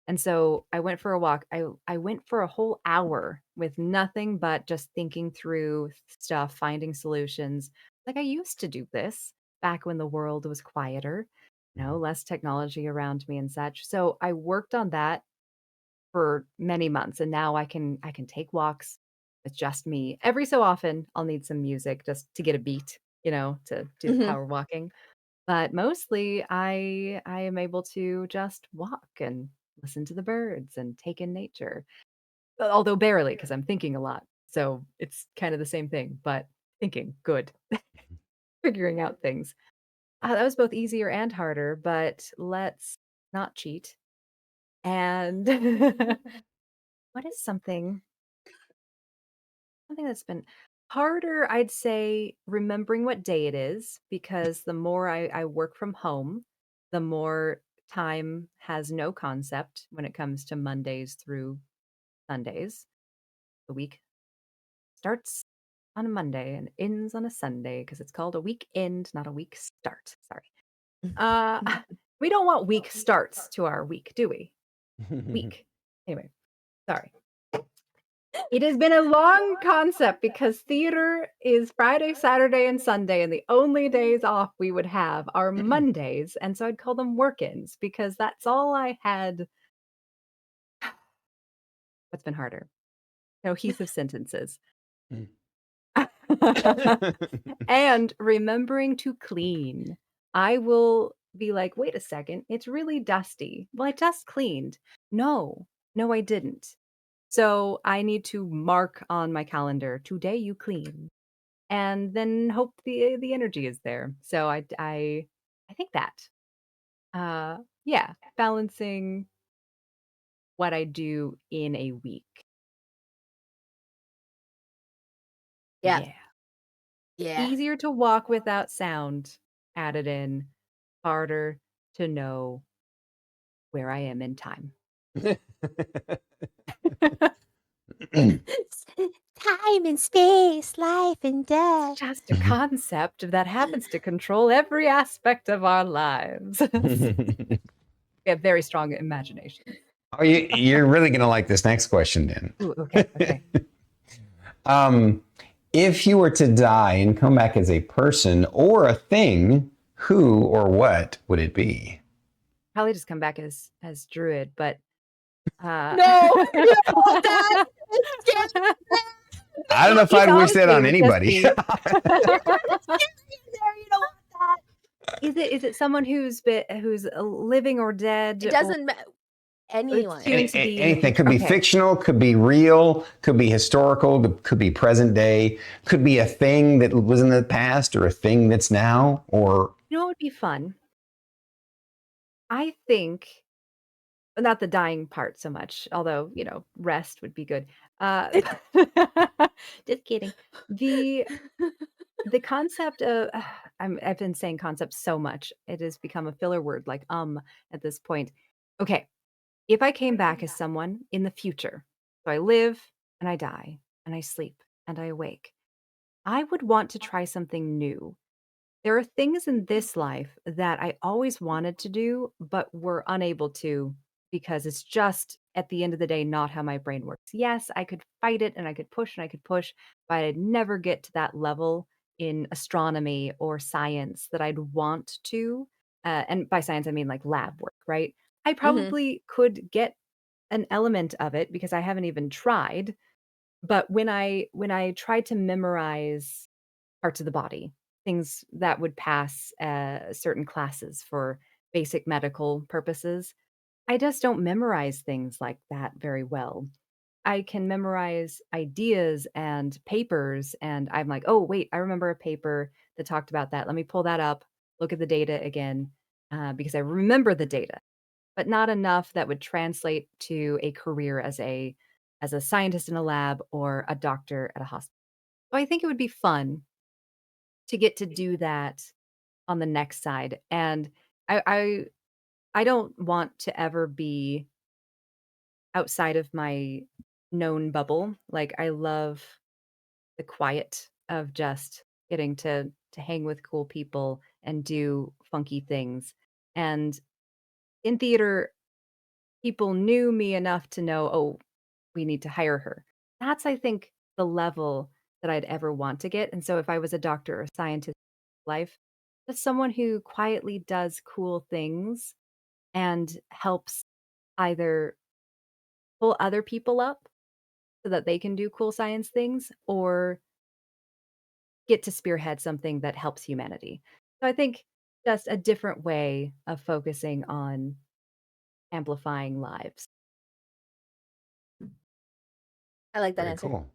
[SPEAKER 3] And so I went for a walk. I went for a whole hour with nothing but just thinking through stuff, finding solutions. Like I used to do this back when the world was quieter, less technology around me and such. So I worked on that for many months, and now I can take walks with just me. Every so often, I'll need some music just to get a beat, to do the
[SPEAKER 2] Mhm.
[SPEAKER 3] power walking. But mostly, I am able to just walk and listen to the birds and take in nature. Although barely, because I'm thinking a lot. So it's kind of the same thing, but thinking, good, figuring out things. That was both easier and harder, but let's not cheat. And what is something that's been harder, I'd say remembering what day it is, because the more I work from home, the more time has no concept when it comes to Mondays through Sundays. The week starts on a Monday and ends on a Sunday because it's called a weekend, not a week start. Sorry. Uh, we don't want week starts to our week, do we? Week. Anyway, sorry. It has been a long concept because theater is Friday, Saturday, and Sunday, and the only days off we would have are Mondays, and so I'd call them work-ins because that's all I had. What's been harder? Cohesive sentences. And remembering to clean. I will be like, "Wait a second, it's really dusty." "Well, I just cleaned." "No, no, I didn't." So I need to mark on my calendar, "Today you clean." And then hope the energy is there. So I think that. Yeah, balancing what I do in a week.
[SPEAKER 2] Yeah.
[SPEAKER 3] Yeah.
[SPEAKER 2] Yeah.
[SPEAKER 3] Easier to walk without sound added in, harder to know where I am in time.
[SPEAKER 2] Time and space, life and
[SPEAKER 3] It's
[SPEAKER 2] death.
[SPEAKER 3] just a concept that happens to control every aspect of our lives. We have very strong imagination.
[SPEAKER 1] Oh, you're really gonna like this next question
[SPEAKER 3] Ooh, okay, okay.
[SPEAKER 1] then. um, if you were to die and come back as a person or a thing, who or what would it be?
[SPEAKER 3] Probably just come back as Druid, but
[SPEAKER 2] No, you don't want that. It's scary.
[SPEAKER 1] I don't know if
[SPEAKER 3] He's
[SPEAKER 1] I'd wish that
[SPEAKER 3] honestly
[SPEAKER 1] on
[SPEAKER 3] would just
[SPEAKER 1] anybody.
[SPEAKER 3] be
[SPEAKER 2] You're scary in there. You don't want that.
[SPEAKER 3] Is it someone who's living or dead
[SPEAKER 2] It
[SPEAKER 3] or
[SPEAKER 2] doesn't matter.
[SPEAKER 3] it's
[SPEAKER 2] Anyone.
[SPEAKER 3] soon to be in the
[SPEAKER 1] Anything
[SPEAKER 3] future?
[SPEAKER 1] could be
[SPEAKER 3] Okay.
[SPEAKER 1] fictional, could be real, could be historical, could be present day, could be a thing that was in the past or a thing that's now, or
[SPEAKER 3] You know what would be fun? I think not the dying part so much, although, rest would be good. Uh, just kidding. The the concept of I've been saying concept so much, it has become a filler word like at this point. Okay, if I came back as someone in the future, so I live and I die and I sleep and I awake, I would want to try something new. There are things in this life that I always wanted to do, but were unable to because it's just at the end of the day not how my brain works. Yes, I could fight it and I could push, but I'd never get to that level in astronomy or science that I'd want to. And by science, I mean like lab work, right? I
[SPEAKER 2] Hmm.
[SPEAKER 3] probably could get an element of it because I haven't even tried. But when I tried to memorize parts of the body, things that would pass certain classes for basic medical purposes. I just don't memorize things like that very well. I can memorize ideas and papers, and I'm like, oh, wait, I remember a paper that talked about that. Let me pull that up, look at the data again, because I remember the data, but not enough that would translate to a career as a scientist in a lab or a doctor at a hospital. So I think it would be fun to get to do that on the next side. And I don't want to ever be outside of my known bubble. Like I love the quiet of just getting to hang with cool people and do funky things. And in theater, people knew me enough to know, oh, we need to hire her. That's I think the level that I'd ever want to get. And so if I was a doctor or scientist in life, just someone who quietly does cool things and helps either pull other people up so that they can do cool science things or get to spearhead something that helps humanity. So I think just a different way of focusing on amplifying lives.
[SPEAKER 2] I like that
[SPEAKER 1] Very
[SPEAKER 2] answer.
[SPEAKER 1] cool.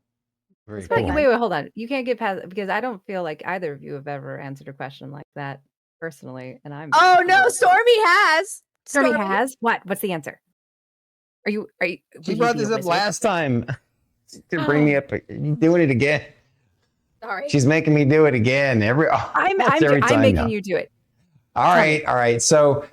[SPEAKER 1] Very
[SPEAKER 2] It's
[SPEAKER 3] But
[SPEAKER 2] very
[SPEAKER 1] cool.
[SPEAKER 3] wait,
[SPEAKER 2] fun.
[SPEAKER 3] wait, hold on. You can't get past because I don't feel like either of you have ever answered a question like that personally, and I'm very
[SPEAKER 2] Oh no,
[SPEAKER 3] curious.
[SPEAKER 2] Stormy has.
[SPEAKER 3] Stormy
[SPEAKER 2] Stormy.
[SPEAKER 3] has what? What's the answer? Are you
[SPEAKER 1] She
[SPEAKER 3] will you
[SPEAKER 1] brought
[SPEAKER 3] be
[SPEAKER 1] this
[SPEAKER 3] a
[SPEAKER 1] up
[SPEAKER 3] wizard?
[SPEAKER 1] last time to bring me up. You doing it again?
[SPEAKER 2] Sorry.
[SPEAKER 1] She's making me do it again almost every
[SPEAKER 3] I'm
[SPEAKER 1] time
[SPEAKER 3] making
[SPEAKER 1] now.
[SPEAKER 3] you do it.
[SPEAKER 1] All
[SPEAKER 3] Tell me.
[SPEAKER 1] right, all right. So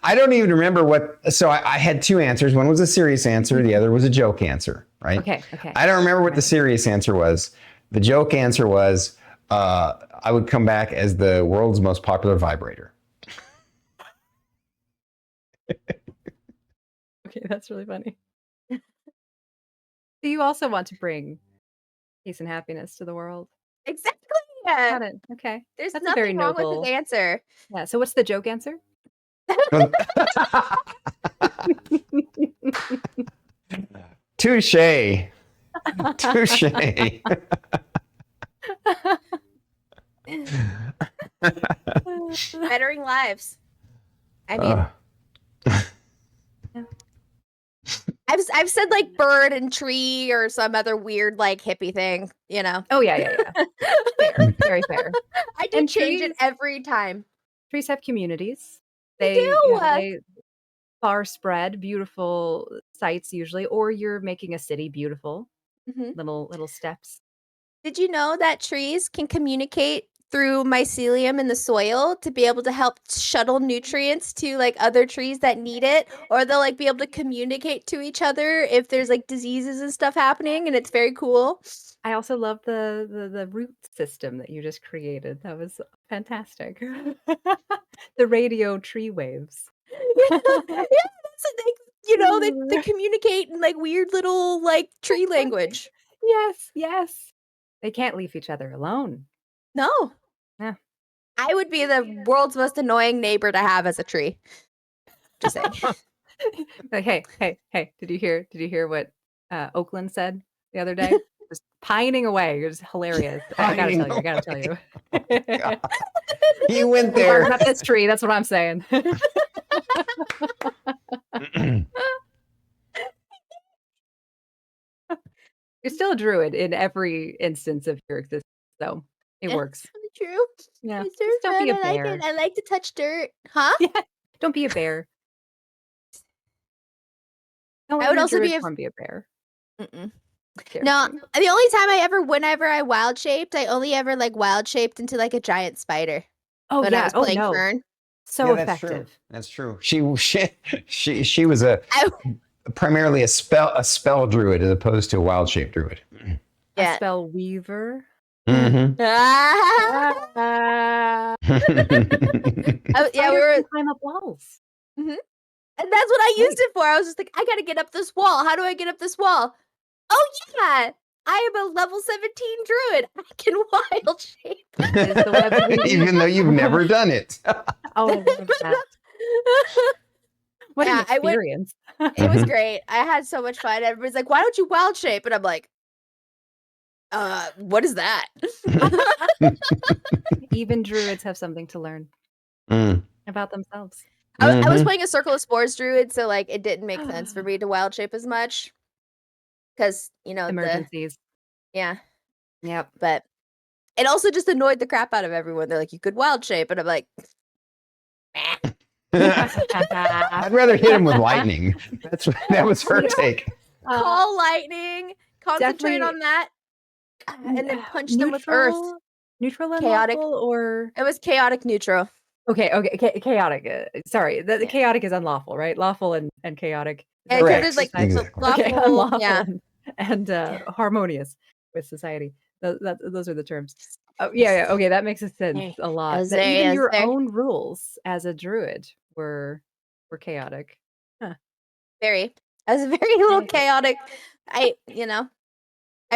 [SPEAKER 1] I don't even remember what. So I had two answers. One was a serious answer. The other was a joke answer. Right.
[SPEAKER 3] Okay, okay.
[SPEAKER 1] I don't remember what the
[SPEAKER 3] Ready.
[SPEAKER 1] serious answer was. The joke answer was I would come back as the world's most popular vibrator.
[SPEAKER 3] Okay, that's really funny. Do you also want to bring peace and happiness to the world?
[SPEAKER 2] Exactly. Yeah.
[SPEAKER 3] Got it. Okay.
[SPEAKER 2] There's
[SPEAKER 3] That's a very
[SPEAKER 2] nothing wrong with his
[SPEAKER 3] noble.
[SPEAKER 2] answer.
[SPEAKER 3] Yeah. So what's the joke answer?
[SPEAKER 1] Touche. Touche.
[SPEAKER 2] Bettering lives. I mean,
[SPEAKER 1] Uh,
[SPEAKER 2] I've said like bird and tree or some other weird like hippie thing, you know.
[SPEAKER 3] Oh yeah, yeah, yeah. Fair. Very fair.
[SPEAKER 2] I do
[SPEAKER 3] And
[SPEAKER 2] change it
[SPEAKER 3] trees
[SPEAKER 2] every time.
[SPEAKER 3] trees have communities.
[SPEAKER 2] They
[SPEAKER 3] They,
[SPEAKER 2] do.
[SPEAKER 3] they far spread, beautiful sites usually, or you're making a city beautiful.
[SPEAKER 2] Mhm.
[SPEAKER 3] Little steps.
[SPEAKER 2] Did you know that trees can communicate through mycelium in the soil to be able to help shuttle nutrients to like other trees that need it, or they'll like be able to communicate to each other if there's like diseases and stuff happening, and it's very cool.
[SPEAKER 3] I also love the root system that you just created. That was fantastic. The radio tree waves.
[SPEAKER 2] Yeah, yeah, that's like, you know, they communicate in like weird little like tree language.
[SPEAKER 3] Yes, yes. They can't leave each other alone.
[SPEAKER 2] No,
[SPEAKER 3] Yeah.
[SPEAKER 2] I would be the world's most annoying neighbor to have as a tree. Just saying.
[SPEAKER 3] Like, hey, did you hear what Oakland said the other day? Just pining away. It was hilarious. I gotta
[SPEAKER 1] pining
[SPEAKER 3] tell you, I gotta tell
[SPEAKER 1] away.
[SPEAKER 3] you.
[SPEAKER 1] God. You went
[SPEAKER 3] We learned
[SPEAKER 1] there.
[SPEAKER 3] about this tree, that's what I'm saying. You're still a druid in every instance of your existence, so it works.
[SPEAKER 2] It's really true.
[SPEAKER 3] Yeah.
[SPEAKER 2] It's very
[SPEAKER 3] Just don't
[SPEAKER 2] fun.
[SPEAKER 3] be a
[SPEAKER 2] I like it.
[SPEAKER 3] bear.
[SPEAKER 2] I like to touch dirt. Huh?
[SPEAKER 3] Yeah. Don't be a bear. Don't
[SPEAKER 2] I
[SPEAKER 3] let
[SPEAKER 2] would
[SPEAKER 3] your
[SPEAKER 2] also
[SPEAKER 3] druid
[SPEAKER 2] be a.
[SPEAKER 3] form be a bear.
[SPEAKER 2] Mm-mm.
[SPEAKER 3] It scares
[SPEAKER 2] No,
[SPEAKER 3] me.
[SPEAKER 2] the only time whenever I wild shaped, I only ever like wild shaped into like a giant spider
[SPEAKER 3] Oh
[SPEAKER 2] when I
[SPEAKER 3] yeah.
[SPEAKER 2] was
[SPEAKER 3] Oh
[SPEAKER 2] playing
[SPEAKER 3] no.
[SPEAKER 2] Fern.
[SPEAKER 3] So
[SPEAKER 1] that's true.
[SPEAKER 3] effective.
[SPEAKER 1] That's true. She was
[SPEAKER 2] I,
[SPEAKER 1] primarily a spell druid as opposed to a wild shape druid.
[SPEAKER 3] A
[SPEAKER 2] yeah.
[SPEAKER 3] spell weaver.
[SPEAKER 1] Mhm.
[SPEAKER 3] Ah.
[SPEAKER 2] Yeah, we
[SPEAKER 3] Spiders
[SPEAKER 2] were.
[SPEAKER 3] can climb up walls.
[SPEAKER 2] Mhm. And that's what I used it for. I was just like, I gotta get up this wall. How do I get up this wall? Oh yeah, I am a level 17 druid. I can wild shape.
[SPEAKER 3] Is the web of the
[SPEAKER 1] Even though you've never done it.
[SPEAKER 3] Oh, I love that. What
[SPEAKER 2] Yeah,
[SPEAKER 3] an
[SPEAKER 2] I went-
[SPEAKER 3] experience.
[SPEAKER 2] It was great. I had so much fun. Everybody's like, why don't you wild shape? And I'm like, what is that?
[SPEAKER 3] Even druids have something to learn
[SPEAKER 1] Mm.
[SPEAKER 3] about themselves.
[SPEAKER 2] I was
[SPEAKER 1] Mhm.
[SPEAKER 2] playing a Circle of Spores druid, so like it didn't make sense for me to wild shape as much. Because,
[SPEAKER 3] Emergencies.
[SPEAKER 2] yeah.
[SPEAKER 3] Yep.
[SPEAKER 2] But it also just annoyed the crap out of everyone. They're like, you could wild shape. And I'm like,
[SPEAKER 1] I'd rather hit him with lightning. That was her take.
[SPEAKER 2] call lightning, concentrate
[SPEAKER 3] definitely-
[SPEAKER 2] on that, and then punch them with earth.
[SPEAKER 3] Neutral and
[SPEAKER 2] Chaotic.
[SPEAKER 3] lawful, or
[SPEAKER 2] It was chaotic neutral.
[SPEAKER 3] okay, chaotic. Sorry, the chaotic is unlawful, right? Lawful and chaotic.
[SPEAKER 2] Yeah,
[SPEAKER 1] Correct.
[SPEAKER 2] there's like
[SPEAKER 1] Exactly.
[SPEAKER 3] Okay,
[SPEAKER 2] lawful,
[SPEAKER 3] unlawful
[SPEAKER 2] yeah.
[SPEAKER 3] and harmonious with society. Those are the terms. Oh, yeah, okay, that makes sense a lot.
[SPEAKER 2] Is
[SPEAKER 3] That
[SPEAKER 2] there-
[SPEAKER 3] even
[SPEAKER 2] is
[SPEAKER 3] your
[SPEAKER 2] there-
[SPEAKER 3] own rules as a druid were chaotic.
[SPEAKER 2] Very. I was very little
[SPEAKER 3] Yeah.
[SPEAKER 2] chaotic. I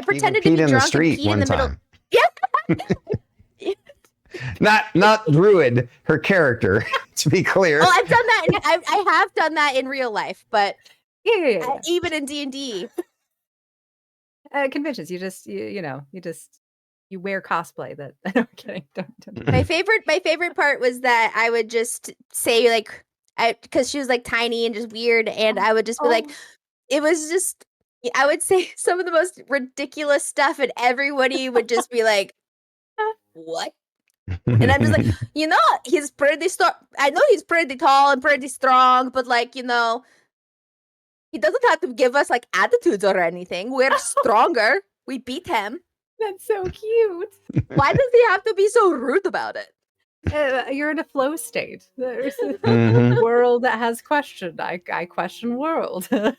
[SPEAKER 2] pretended to
[SPEAKER 1] peed
[SPEAKER 2] be
[SPEAKER 1] in the
[SPEAKER 2] drunk and
[SPEAKER 1] street
[SPEAKER 2] peed
[SPEAKER 1] one
[SPEAKER 2] in the middle.
[SPEAKER 1] time.
[SPEAKER 2] Yeah.
[SPEAKER 1] Not druid, her character, to be clear.
[SPEAKER 2] Oh, I've done that. I have done that in real life, but
[SPEAKER 3] Yeah.
[SPEAKER 2] even in D&D.
[SPEAKER 3] Conventions, you wear cosplay that I'm kidding. Don't.
[SPEAKER 2] My favorite part was that I would just say like because she was like tiny and just weird, and I would just be like, it was just I would say some of the most ridiculous stuff, and everybody would just be like, what? And I'm just like, he's pretty I know he's pretty tall and pretty strong, but like, he doesn't have to give us like attitudes or anything. We're stronger. We beat him.
[SPEAKER 3] That's so cute.
[SPEAKER 2] Why does he have to be so rude about it?
[SPEAKER 3] You're in a flow state. There's a
[SPEAKER 1] Mhm.
[SPEAKER 3] world that has question. I question world. That's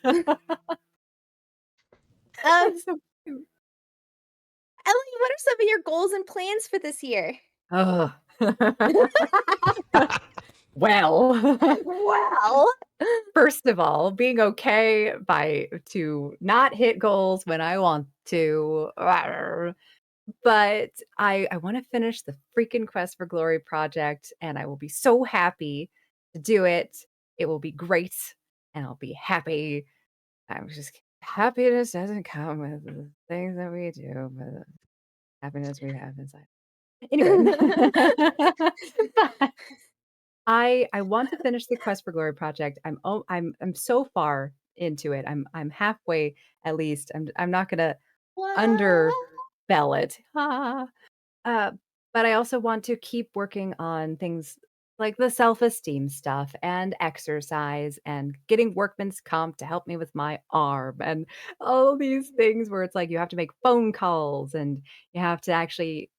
[SPEAKER 3] so cute.
[SPEAKER 2] Ellie, what are some of your goals and plans for this year?
[SPEAKER 3] Oh. Well,
[SPEAKER 2] Well,
[SPEAKER 3] first of all, being okay to not hit goals when I want to. But I want to finish the freaking Quest for Glory project, and I will be so happy to do it. It will be great, and I'll be happy. I'm just happiness doesn't come with the things that we do, but the happiness we have inside. Anyway, but I want to finish the Quest for Glory project. I'm so far into it. I'm halfway at least. I'm not gonna underbell it. But I also want to keep working on things like the self-esteem stuff and exercise and getting workman's comp to help me with my arm and all these things where it's like you have to make phone calls and you have to actually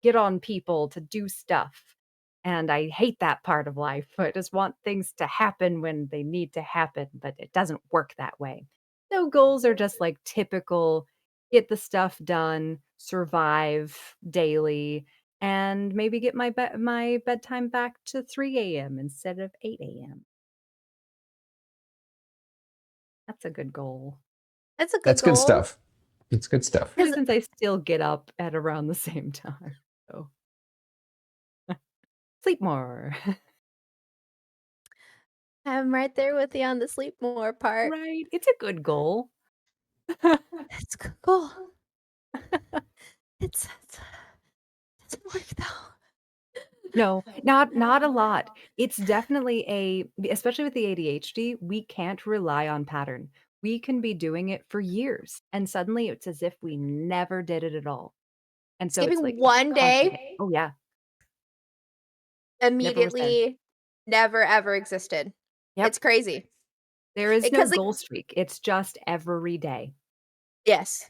[SPEAKER 3] get on people to do stuff. And I hate that part of life. I just want things to happen when they need to happen, but it doesn't work that way. So goals are just like typical get the stuff done, survive daily, and maybe get my bedtime back to 3 a.m. instead of 8 a.m. That's a good goal.
[SPEAKER 2] that's a good
[SPEAKER 1] That's
[SPEAKER 2] goal.
[SPEAKER 1] good stuff. It's good stuff.
[SPEAKER 3] Especially since I still get up at around the same time. So sleep more.
[SPEAKER 2] I'm right there with you on the sleep more part.
[SPEAKER 3] Right. It's a good goal.
[SPEAKER 2] It's a good goal. It doesn't work though.
[SPEAKER 3] No, not a lot. It's definitely especially with the ADHD, we can't rely on pattern. We can be doing it for years, and suddenly it's as if we never did it at all. And so it's
[SPEAKER 2] Skipping
[SPEAKER 3] like
[SPEAKER 2] one
[SPEAKER 3] constant.
[SPEAKER 2] day
[SPEAKER 3] Oh yeah.
[SPEAKER 2] immediately never ever existed.
[SPEAKER 3] Yep.
[SPEAKER 2] It's crazy.
[SPEAKER 3] There is no
[SPEAKER 2] Because, like-
[SPEAKER 3] goal streak. It's just every day.
[SPEAKER 2] Yes.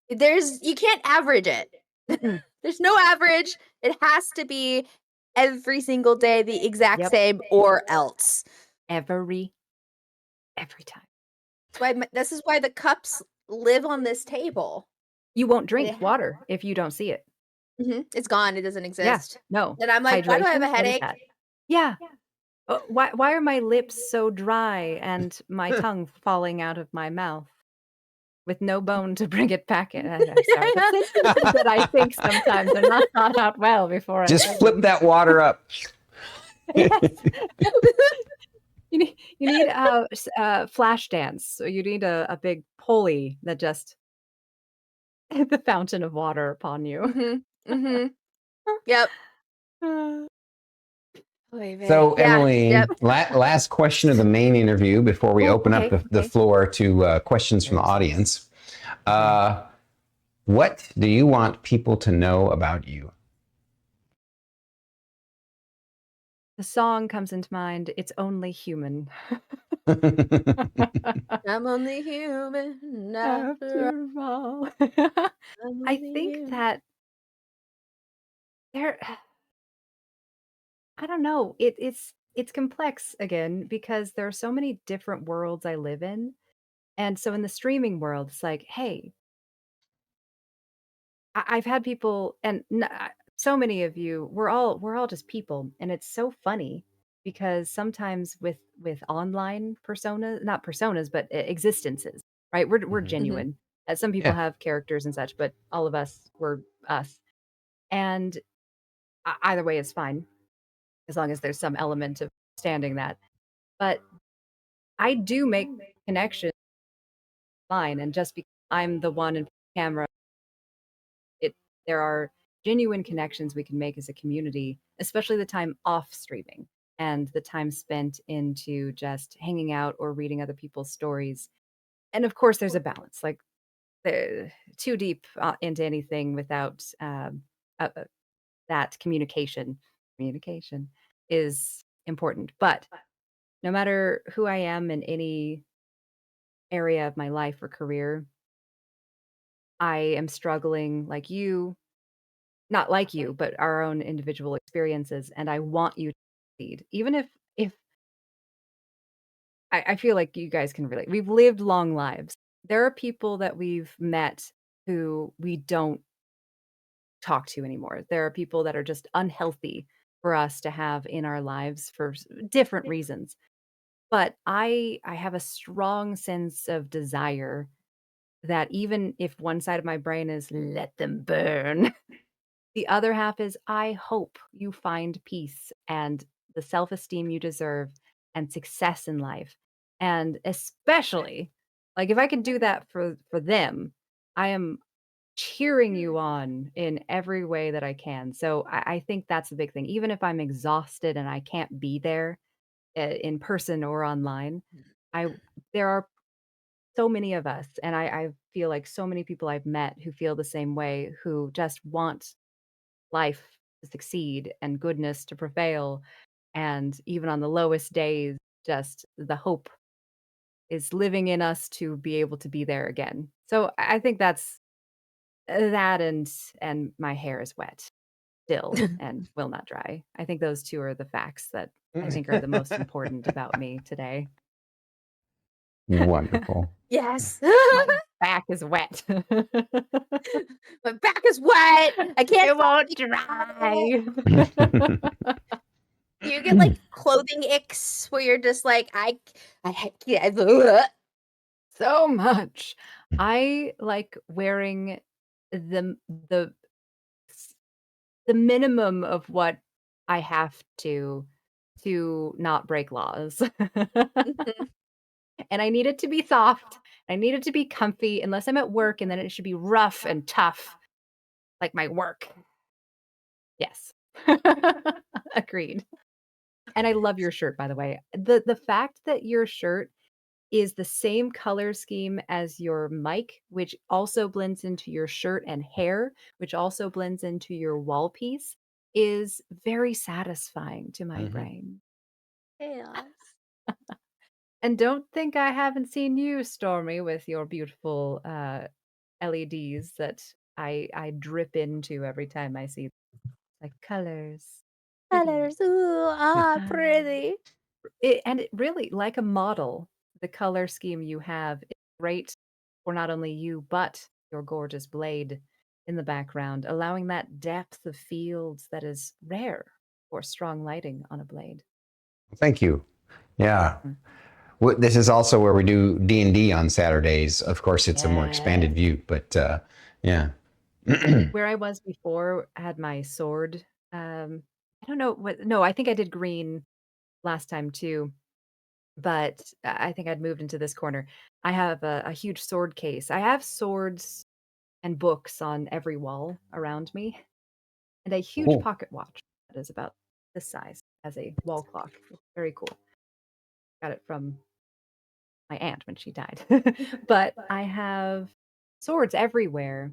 [SPEAKER 2] You can't average it.
[SPEAKER 3] Mm-mm.
[SPEAKER 2] There's no average. It has to be every single day the exact
[SPEAKER 3] Yep.
[SPEAKER 2] same or else.
[SPEAKER 3] Every time.
[SPEAKER 2] This is why the cups live on this table.
[SPEAKER 3] You won't
[SPEAKER 2] They
[SPEAKER 3] drink
[SPEAKER 2] have
[SPEAKER 3] water if you don't see it.
[SPEAKER 2] It's gone. It doesn't
[SPEAKER 3] Yeah.
[SPEAKER 2] exist.
[SPEAKER 3] No.
[SPEAKER 2] And I'm like, why do I have a
[SPEAKER 3] Hydration, what is
[SPEAKER 2] headache?
[SPEAKER 3] that? Yeah. Why are my lips so dry and my tongue falling out of my mouth with no bone to bring it back in? I'm sorry. The sentences that I think sometimes are not thought out well before I
[SPEAKER 1] Just
[SPEAKER 3] say
[SPEAKER 1] flip
[SPEAKER 3] them.
[SPEAKER 1] that water up.
[SPEAKER 3] Yes. You need flash dance. So you need a big pulley that just the fountain of water upon you.
[SPEAKER 2] Mm-hmm. Yep.
[SPEAKER 1] So,
[SPEAKER 2] Yeah.
[SPEAKER 1] Emily,
[SPEAKER 2] Yep.
[SPEAKER 1] last question of the main interview before we
[SPEAKER 3] Oh,
[SPEAKER 1] open up
[SPEAKER 3] okay,
[SPEAKER 1] the
[SPEAKER 3] okay.
[SPEAKER 1] floor to questions from the audience. What do you want people to know about you?
[SPEAKER 3] The song comes into mind. It's only human.
[SPEAKER 2] I'm only human after all.
[SPEAKER 3] After all.
[SPEAKER 2] I'm
[SPEAKER 3] I
[SPEAKER 2] only
[SPEAKER 3] think
[SPEAKER 2] human.
[SPEAKER 3] that there I don't know. It's complex again because there are so many different worlds I live in. And so in the streaming world, it's like, hey, I've had people and so many of you, we're all just people. And it's so funny because sometimes with online personas, not personas, but existences, right? We're
[SPEAKER 1] Mhm.
[SPEAKER 3] genuine. Some people
[SPEAKER 1] Yeah.
[SPEAKER 3] have characters and such, but all of us were us. And either way is fine as long as there's some element of standing that. But I do make connections online, and just because I'm the one in camera, it there are genuine connections we can make as a community, especially the time off streaming and the time spent into just hanging out or reading other people's stories. And of course, there's a balance. Like too deep into anything without that communication is important. But no matter who I am in any area of my life or career, I am struggling like you, not like you, but our own individual experiences, and I want you to succeed. Even if I feel like you guys can relate. We've lived long lives. There are people that we've met who we don't talk to anymore. There are people that are just unhealthy for us to have in our lives for different reasons. But I have a strong sense of desire that even if one side of my brain is let them burn, the other half is I hope you find peace and the self-esteem you deserve and success in life. And especially like if I can do that for them, I am cheering you on in every way that I can. So I think that's the big thing. Even if I'm exhausted and I can't be there in person or online, I there are so many of us, and I feel like so many people I've met who feel the same way, who just want life to succeed and goodness to prevail. And even on the lowest days, just the hope is living in us to be able to be there again. So I think that's that and my hair is wet still and will not dry. I think those two are the facts that I think are the most important about me today.
[SPEAKER 1] Wonderful.
[SPEAKER 2] Yes.
[SPEAKER 3] My back is wet.
[SPEAKER 2] My back is wet. I can't
[SPEAKER 3] It won't
[SPEAKER 2] dry.
[SPEAKER 3] dry.
[SPEAKER 2] Do you get like clothing icks where you're just like, I can't.
[SPEAKER 3] So much. I like wearing the the the minimum of what I have to not break laws.
[SPEAKER 2] Mhm.
[SPEAKER 3] And I need it to be soft. I need it to be comfy unless I'm at work, and then it should be rough and tough like my work. Yes. Agreed. And I love your shirt, by the way. The fact that your shirt is the same color scheme as your mic, which also blends into your shirt and hair, which also blends into your wall piece, is very satisfying to my
[SPEAKER 1] Mhm.
[SPEAKER 3] brain.
[SPEAKER 2] Chaos.
[SPEAKER 3] And don't think I haven't seen you, Stormy, with your beautiful LEDs that I drip into every time I see like colors.
[SPEAKER 2] Colors, pretty.
[SPEAKER 3] And it really, like a model, the color scheme you have is great for not only you, but your gorgeous blade in the background, allowing that depth of fields that is rare for strong lighting on a blade.
[SPEAKER 1] Thank you. Yeah. This is also where we do D&D on Saturdays. Of course, it's a more expanded view, but yeah.
[SPEAKER 3] Where I was before, I had my sword. I don't know what. No, I think I did green last time too, but I think I'd moved into this corner. I have a huge sword case. I have swords and books on every wall around me, and a huge
[SPEAKER 1] Cool.
[SPEAKER 3] pocket watch that is about this size as a wall clock. It's very cool. Got it from my aunt when she died. But I have swords everywhere,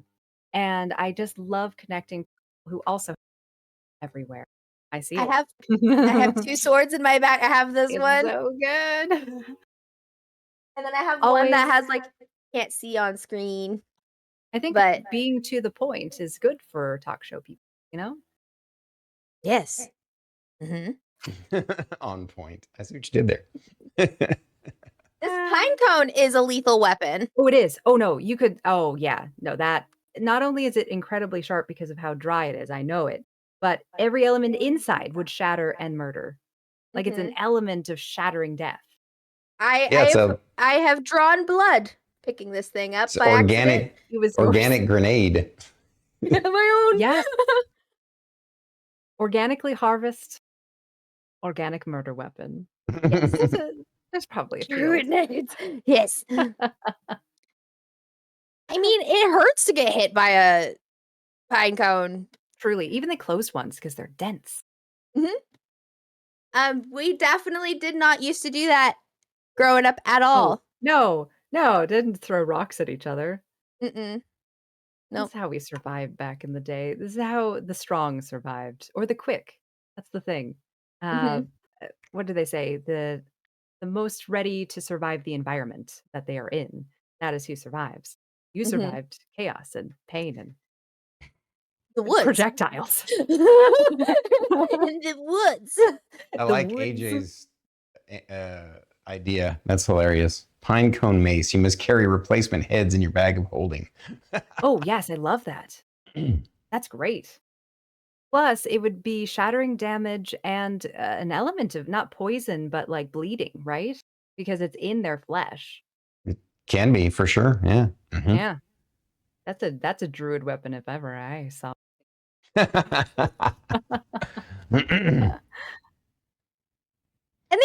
[SPEAKER 3] and I just love connecting people who also have everywhere. I see
[SPEAKER 2] I
[SPEAKER 3] it.
[SPEAKER 2] have 2 swords in my back. I have this
[SPEAKER 3] It's
[SPEAKER 2] one,
[SPEAKER 3] so good.
[SPEAKER 2] and then I have one that
[SPEAKER 3] Always,
[SPEAKER 2] has like can't see on screen,
[SPEAKER 3] I think
[SPEAKER 2] but
[SPEAKER 3] being to the point is good for talk show people, you know?
[SPEAKER 2] yes. hmm
[SPEAKER 1] On point. I see what you did there.
[SPEAKER 2] This pine cone is a lethal weapon.
[SPEAKER 3] Oh, it is. Oh no, you could. Oh yeah, no. That not only is it incredibly sharp because of how dry it is, I know it, but every element inside would shatter and murder. Like it's an element of shattering death.
[SPEAKER 2] I
[SPEAKER 1] Yeah,
[SPEAKER 2] I have I have drawn blood picking this thing up
[SPEAKER 1] it's
[SPEAKER 2] by accident.
[SPEAKER 3] It was yours.
[SPEAKER 1] organic grenade.
[SPEAKER 2] My own.
[SPEAKER 3] Yes. Organically harvest, organic murder weapon. Yes, there's probably a few.
[SPEAKER 2] Grenades. Yes. I mean, it hurts to get hit by a pine cone.
[SPEAKER 3] Truly, even the closed ones because they're dense.
[SPEAKER 2] We definitely did not used to do that growing up at all.
[SPEAKER 3] No, didn't throw rocks at each other.
[SPEAKER 2] Mm-mm.
[SPEAKER 3] That's
[SPEAKER 2] Nope.
[SPEAKER 3] how we survived back in the day. This is how the strong survived, or the quick. That's the thing. What do they say? The most ready to survive the environment that they are in. That is who survives. You survived chaos and pain and
[SPEAKER 2] The woods.
[SPEAKER 3] projectiles.
[SPEAKER 2] In the woods.
[SPEAKER 1] I like AJ's idea. That's hilarious. Pine cone mace. You must carry replacement heads in your bag of holding.
[SPEAKER 3] Oh, yes, I love that. That's great. Plus, it would be shattering damage and an element of not poison, but like bleeding, right? Because it's in their flesh.
[SPEAKER 1] It can be for sure. Yeah.
[SPEAKER 3] Yeah. That's a druid weapon if ever I saw.
[SPEAKER 2] Anyways,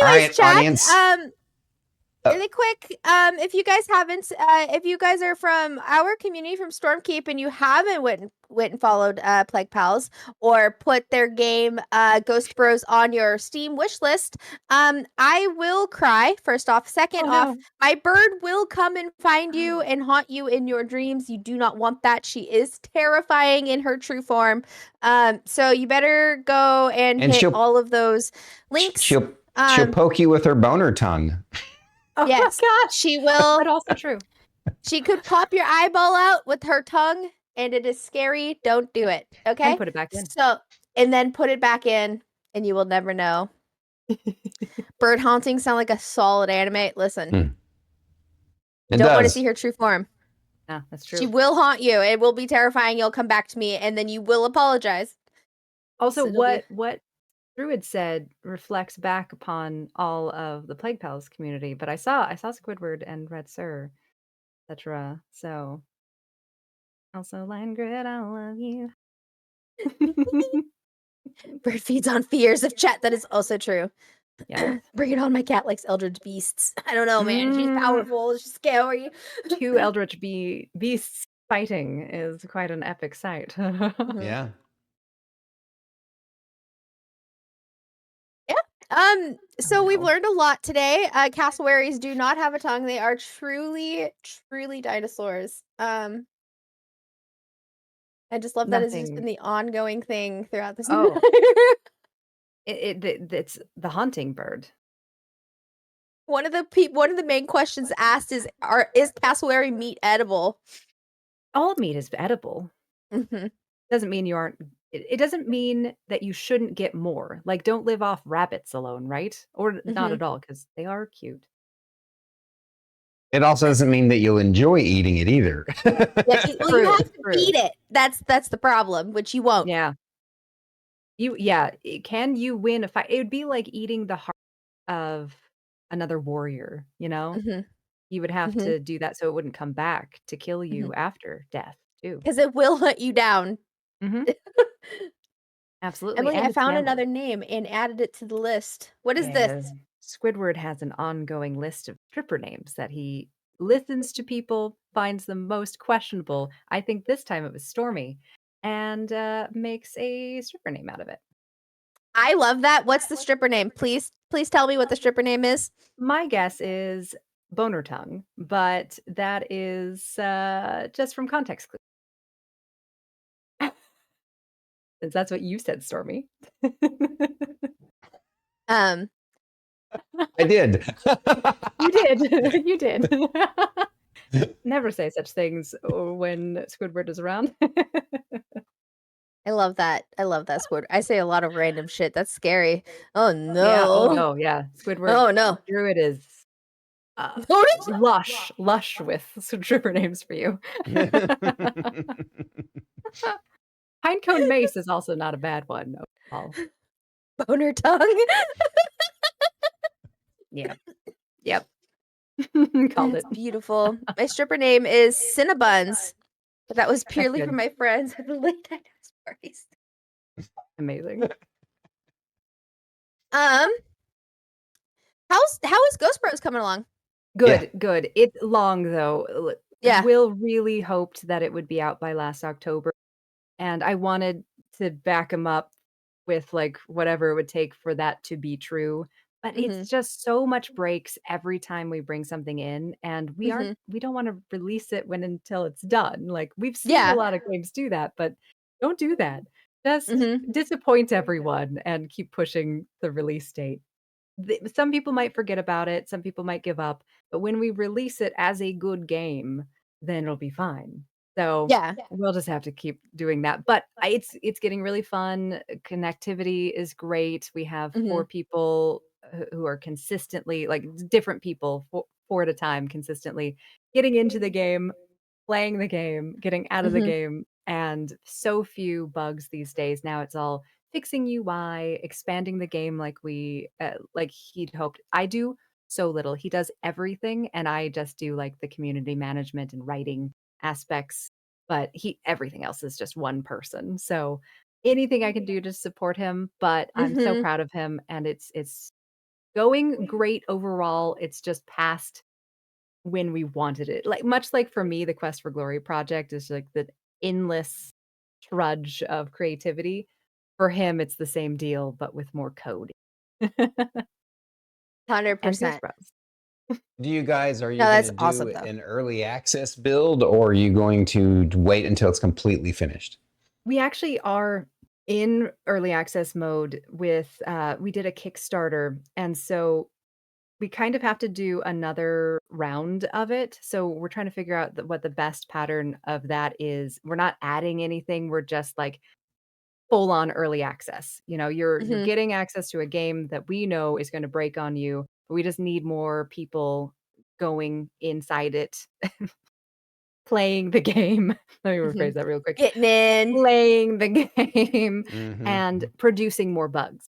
[SPEAKER 1] right,
[SPEAKER 2] chat.
[SPEAKER 1] audience.
[SPEAKER 2] Really quick, if you guys haven't, if you guys are from our community from Stormkeep and you haven't went and followed Plague Pals or put their game Ghost Bros on your Steam wish list, I will cry. First off, second off, my bird will come and find you and haunt you in your dreams. You do not want that. She is terrifying in her true form. So you better go and hit all of those links.
[SPEAKER 1] She'll poke you with her boner tongue.
[SPEAKER 3] Oh
[SPEAKER 2] yes,
[SPEAKER 3] my gosh.
[SPEAKER 2] she will.
[SPEAKER 3] But also true.
[SPEAKER 2] She could pop your eyeball out with her tongue, and it is scary. Don't do it. Okay.
[SPEAKER 3] And put it back in.
[SPEAKER 2] So, and then put it back in, and you will never know. Bird haunting sound like a solid anime. Listen, don't want to see her true form.
[SPEAKER 3] No, that's true.
[SPEAKER 2] She will haunt you. It will be terrifying. You'll come back to me, and then you will apologize.
[SPEAKER 3] Also, what Druid said reflects back upon all of the Plague Pals community, but I saw Squidward and Red Sir, etc. So also Line Grid, I love you.
[SPEAKER 2] Bird feeds on fears of chat. That is also true.
[SPEAKER 3] Yeah.
[SPEAKER 2] Bring it on. My cat likes eldritch beasts. I don't know, man. She's powerful. She's scary.
[SPEAKER 3] 2 eldritch beasts fighting is quite an epic sight.
[SPEAKER 1] Yeah.
[SPEAKER 2] So we've learned a lot today. Cassowaries do not have a tongue. They are truly, truly dinosaurs. I just love that it's just been the ongoing thing throughout this.
[SPEAKER 3] Oh. It's the hunting bird.
[SPEAKER 2] One of the main questions asked is cassowary meat edible?
[SPEAKER 3] All meat is edible. Doesn't mean you aren't it doesn't mean that you shouldn't get more. Like, don't live off rabbits alone, right? Or not
[SPEAKER 2] Mhm.
[SPEAKER 3] at all, because they are cute.
[SPEAKER 1] It also doesn't mean that you'll enjoy eating it either.
[SPEAKER 2] Yeah, you
[SPEAKER 3] True,
[SPEAKER 2] have to
[SPEAKER 3] true.
[SPEAKER 2] eat it. That's the problem, which you won't.
[SPEAKER 3] Yeah. Can you win a fight? It would be like eating the heart of another warrior, you know?
[SPEAKER 2] Mhm,
[SPEAKER 3] You would have
[SPEAKER 2] mhm,
[SPEAKER 3] to do that so it wouldn't come back to kill
[SPEAKER 2] mhm.
[SPEAKER 3] you after death too.
[SPEAKER 2] 'Cause it will let you down.
[SPEAKER 3] Mhm. Absolutely,
[SPEAKER 2] Emily,
[SPEAKER 3] and
[SPEAKER 2] I
[SPEAKER 3] it's
[SPEAKER 2] found
[SPEAKER 3] gambling.
[SPEAKER 2] another name and added it to the list. What is this?
[SPEAKER 3] Yeah. Squidward has an ongoing list of stripper names that he listens to people, finds them most questionable. I think this time it was Stormy, and makes a stripper name out of it.
[SPEAKER 2] I love that. What's the stripper name? Please tell me what the stripper name is.
[SPEAKER 3] My guess is Boner Tongue, but that is just from context clues. Since that's what you said, Stormy.
[SPEAKER 2] Um,
[SPEAKER 1] I did.
[SPEAKER 3] You did. You did. Never say such things when Squidward is around.
[SPEAKER 2] I love that. I love that squid. I say a lot of random shit. That's scary. Oh
[SPEAKER 3] Yeah, oh
[SPEAKER 2] no.
[SPEAKER 3] no, yeah. Squidward
[SPEAKER 2] Oh no.
[SPEAKER 3] Druid is
[SPEAKER 2] What is
[SPEAKER 3] lush with some stripper names for you. Pinecone Mace is also not a bad one overall.
[SPEAKER 2] boner tongue?
[SPEAKER 3] Yeah. Yep. Called
[SPEAKER 2] That's
[SPEAKER 3] it.
[SPEAKER 2] beautiful. My stripper name is Cinnabuns, but that was
[SPEAKER 3] That's
[SPEAKER 2] purely for
[SPEAKER 3] good.
[SPEAKER 2] my friends at the late night house parties.
[SPEAKER 3] Amazing.
[SPEAKER 2] Um, how is Ghost Bros coming along?
[SPEAKER 1] Yeah.
[SPEAKER 3] Good, good. It's long though.
[SPEAKER 2] Yeah.
[SPEAKER 3] Will really hoped that it would be out by last October, and I wanted to back him up with like whatever it would take for that to be true. But
[SPEAKER 2] Mhm.
[SPEAKER 3] it's just so much breaks every time we bring something in, and
[SPEAKER 2] Mhm.
[SPEAKER 3] we don't want to release it when until it's done. Like we've seen a
[SPEAKER 2] Yeah.
[SPEAKER 3] lot of games do that, but don't do that. Just
[SPEAKER 2] Mhm.
[SPEAKER 3] disappoint everyone and keep pushing the release date. Some people might forget about it, some people might give up, but when we release it as a good game, then it'll be fine. So,
[SPEAKER 2] Yeah.
[SPEAKER 3] we'll just have to keep doing that, but it's getting really fun, connectivity is great, we have 4
[SPEAKER 2] Mhm.
[SPEAKER 3] people who are consistently like, different people, 4 at a time consistently getting into the game, playing the game, getting out of the
[SPEAKER 2] Mhm.
[SPEAKER 3] game, and so few bugs these days. Now it's all fixing UI, expanding the game like he'd hoped. I do so little. He does everything, and I just do like the community management and writing aspects. But he everything else is just one person. So anything I can do to support him, but I'm so
[SPEAKER 2] Mhm.
[SPEAKER 3] proud of him, and it's going great overall. It's just past when we wanted it. Like much like for me, the Quest for Glory project is like the endless trudge of creativity. For him, it's the same deal, but with more code. And Ghost
[SPEAKER 2] 100%.
[SPEAKER 3] Bros.
[SPEAKER 1] Do you guys, are
[SPEAKER 2] No,
[SPEAKER 1] you going to
[SPEAKER 2] that's
[SPEAKER 1] do
[SPEAKER 2] awesome though.
[SPEAKER 1] an early access build or are you going to wait until it's completely finished?
[SPEAKER 3] We actually are in early access mode with we did a Kickstarter, and so we kind of have to do another round of it. So we're trying to figure out what the best pattern of that is. We're not adding anything. We're just like full on early access. You know, you're
[SPEAKER 2] Mhm.
[SPEAKER 3] getting access to a game that we know is going to break on you. But we just need more people going inside it, playing the game. Let me rephrase
[SPEAKER 2] Mhm.
[SPEAKER 3] that real quick.
[SPEAKER 2] Getting in.
[SPEAKER 3] Playing the game
[SPEAKER 1] Hmm.
[SPEAKER 3] and producing more bugs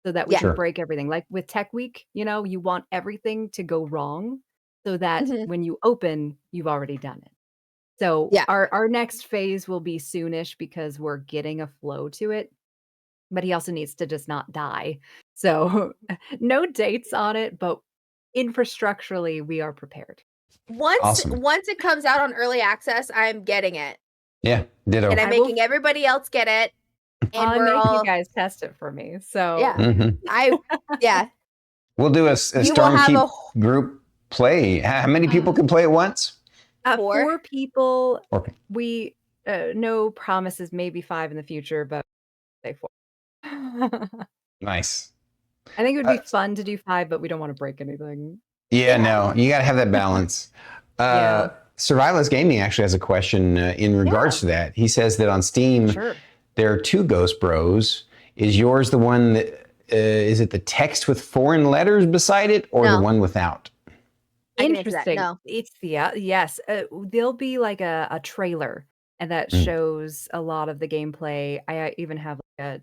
[SPEAKER 3] so that we
[SPEAKER 2] Yeah.
[SPEAKER 3] can
[SPEAKER 1] Sure.
[SPEAKER 3] break everything. Like with Tech Week, you know, you want everything to go wrong so that
[SPEAKER 2] Mhm.
[SPEAKER 3] when you open, you've already done it. So
[SPEAKER 2] Yeah.
[SPEAKER 3] our next phase will be soonish because we're getting a flow to it, but he also needs to just not die. So no dates on it, but infrastructurally we are prepared.
[SPEAKER 1] Awesome.
[SPEAKER 2] Once it comes out on early access, I'm getting it.
[SPEAKER 1] Yeah.
[SPEAKER 2] And
[SPEAKER 1] Ditto.
[SPEAKER 2] I'm
[SPEAKER 3] I will
[SPEAKER 2] making everybody else get it. And
[SPEAKER 3] I
[SPEAKER 2] we're
[SPEAKER 3] make you
[SPEAKER 2] all
[SPEAKER 3] guys test it for me. So
[SPEAKER 2] yeah.
[SPEAKER 1] Hmm.
[SPEAKER 2] I yeah.
[SPEAKER 1] We'll do a
[SPEAKER 2] You will have
[SPEAKER 1] Stormkeep group play. How many people can play at once?
[SPEAKER 2] 4.
[SPEAKER 3] 4 people,
[SPEAKER 1] Okay.
[SPEAKER 3] we no promises, maybe 5 in the future, but say 4.
[SPEAKER 1] Nice.
[SPEAKER 3] I think it would
[SPEAKER 1] Uh,
[SPEAKER 3] be fun to do 5, but we don't wanna break anything.
[SPEAKER 1] yeah,
[SPEAKER 2] Yeah.
[SPEAKER 1] no, you got to have that balance.
[SPEAKER 3] Yeah.
[SPEAKER 1] Survivalist Gaming actually has a question in
[SPEAKER 3] Yeah,
[SPEAKER 1] regards to that. He says that on Steam,
[SPEAKER 3] sure.
[SPEAKER 1] there are two Ghost Bros. Is yours the one that is it the text with foreign letters beside it, or the
[SPEAKER 2] No.
[SPEAKER 1] one without?
[SPEAKER 2] I can answer that.
[SPEAKER 3] Interesting.
[SPEAKER 2] No.
[SPEAKER 3] It's the yes. There'll be like a trailer, and that
[SPEAKER 1] Mm.
[SPEAKER 3] shows a lot of the gameplay. I even have like a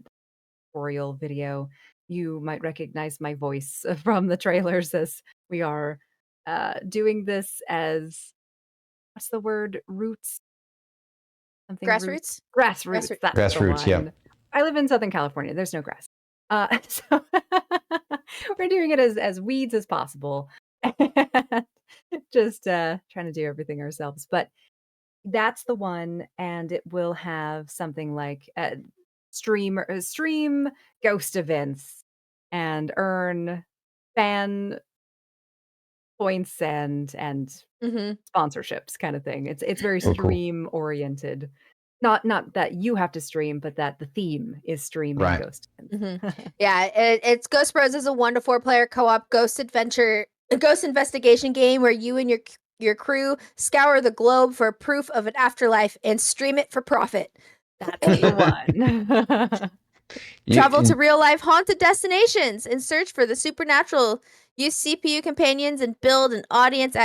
[SPEAKER 3] tutorial video. You might recognize my voice from the trailers as we are doing this as what's the word? Roots? Something roots.
[SPEAKER 2] Grassroots?
[SPEAKER 3] Grassroots.
[SPEAKER 2] Grassroots.
[SPEAKER 3] That's the
[SPEAKER 1] Grassroots, yeah.
[SPEAKER 3] one. I live in Southern California. There's no grass. So we're doing it as weeds as possible. Just trying to do everything ourselves. But that's the one, and it will have something like stream ghost events and earn fan points and
[SPEAKER 2] Mm-hmm.
[SPEAKER 3] sponsorships kind of thing. It's very
[SPEAKER 1] Oh, cool.
[SPEAKER 3] stream oriented. Not that you have to stream, but that the theme is streaming
[SPEAKER 1] Right.
[SPEAKER 3] ghost events.
[SPEAKER 2] Mm-hmm. Yeah, it's Ghost Bros is a 1 to 4 player co-op ghost investigation game where you and your crew scour the globe for proof of an afterlife and stream it for profit.
[SPEAKER 3] That's the one.
[SPEAKER 2] Travel to real life haunted destinations in search for the supernatural. Use CPU companions and build an audience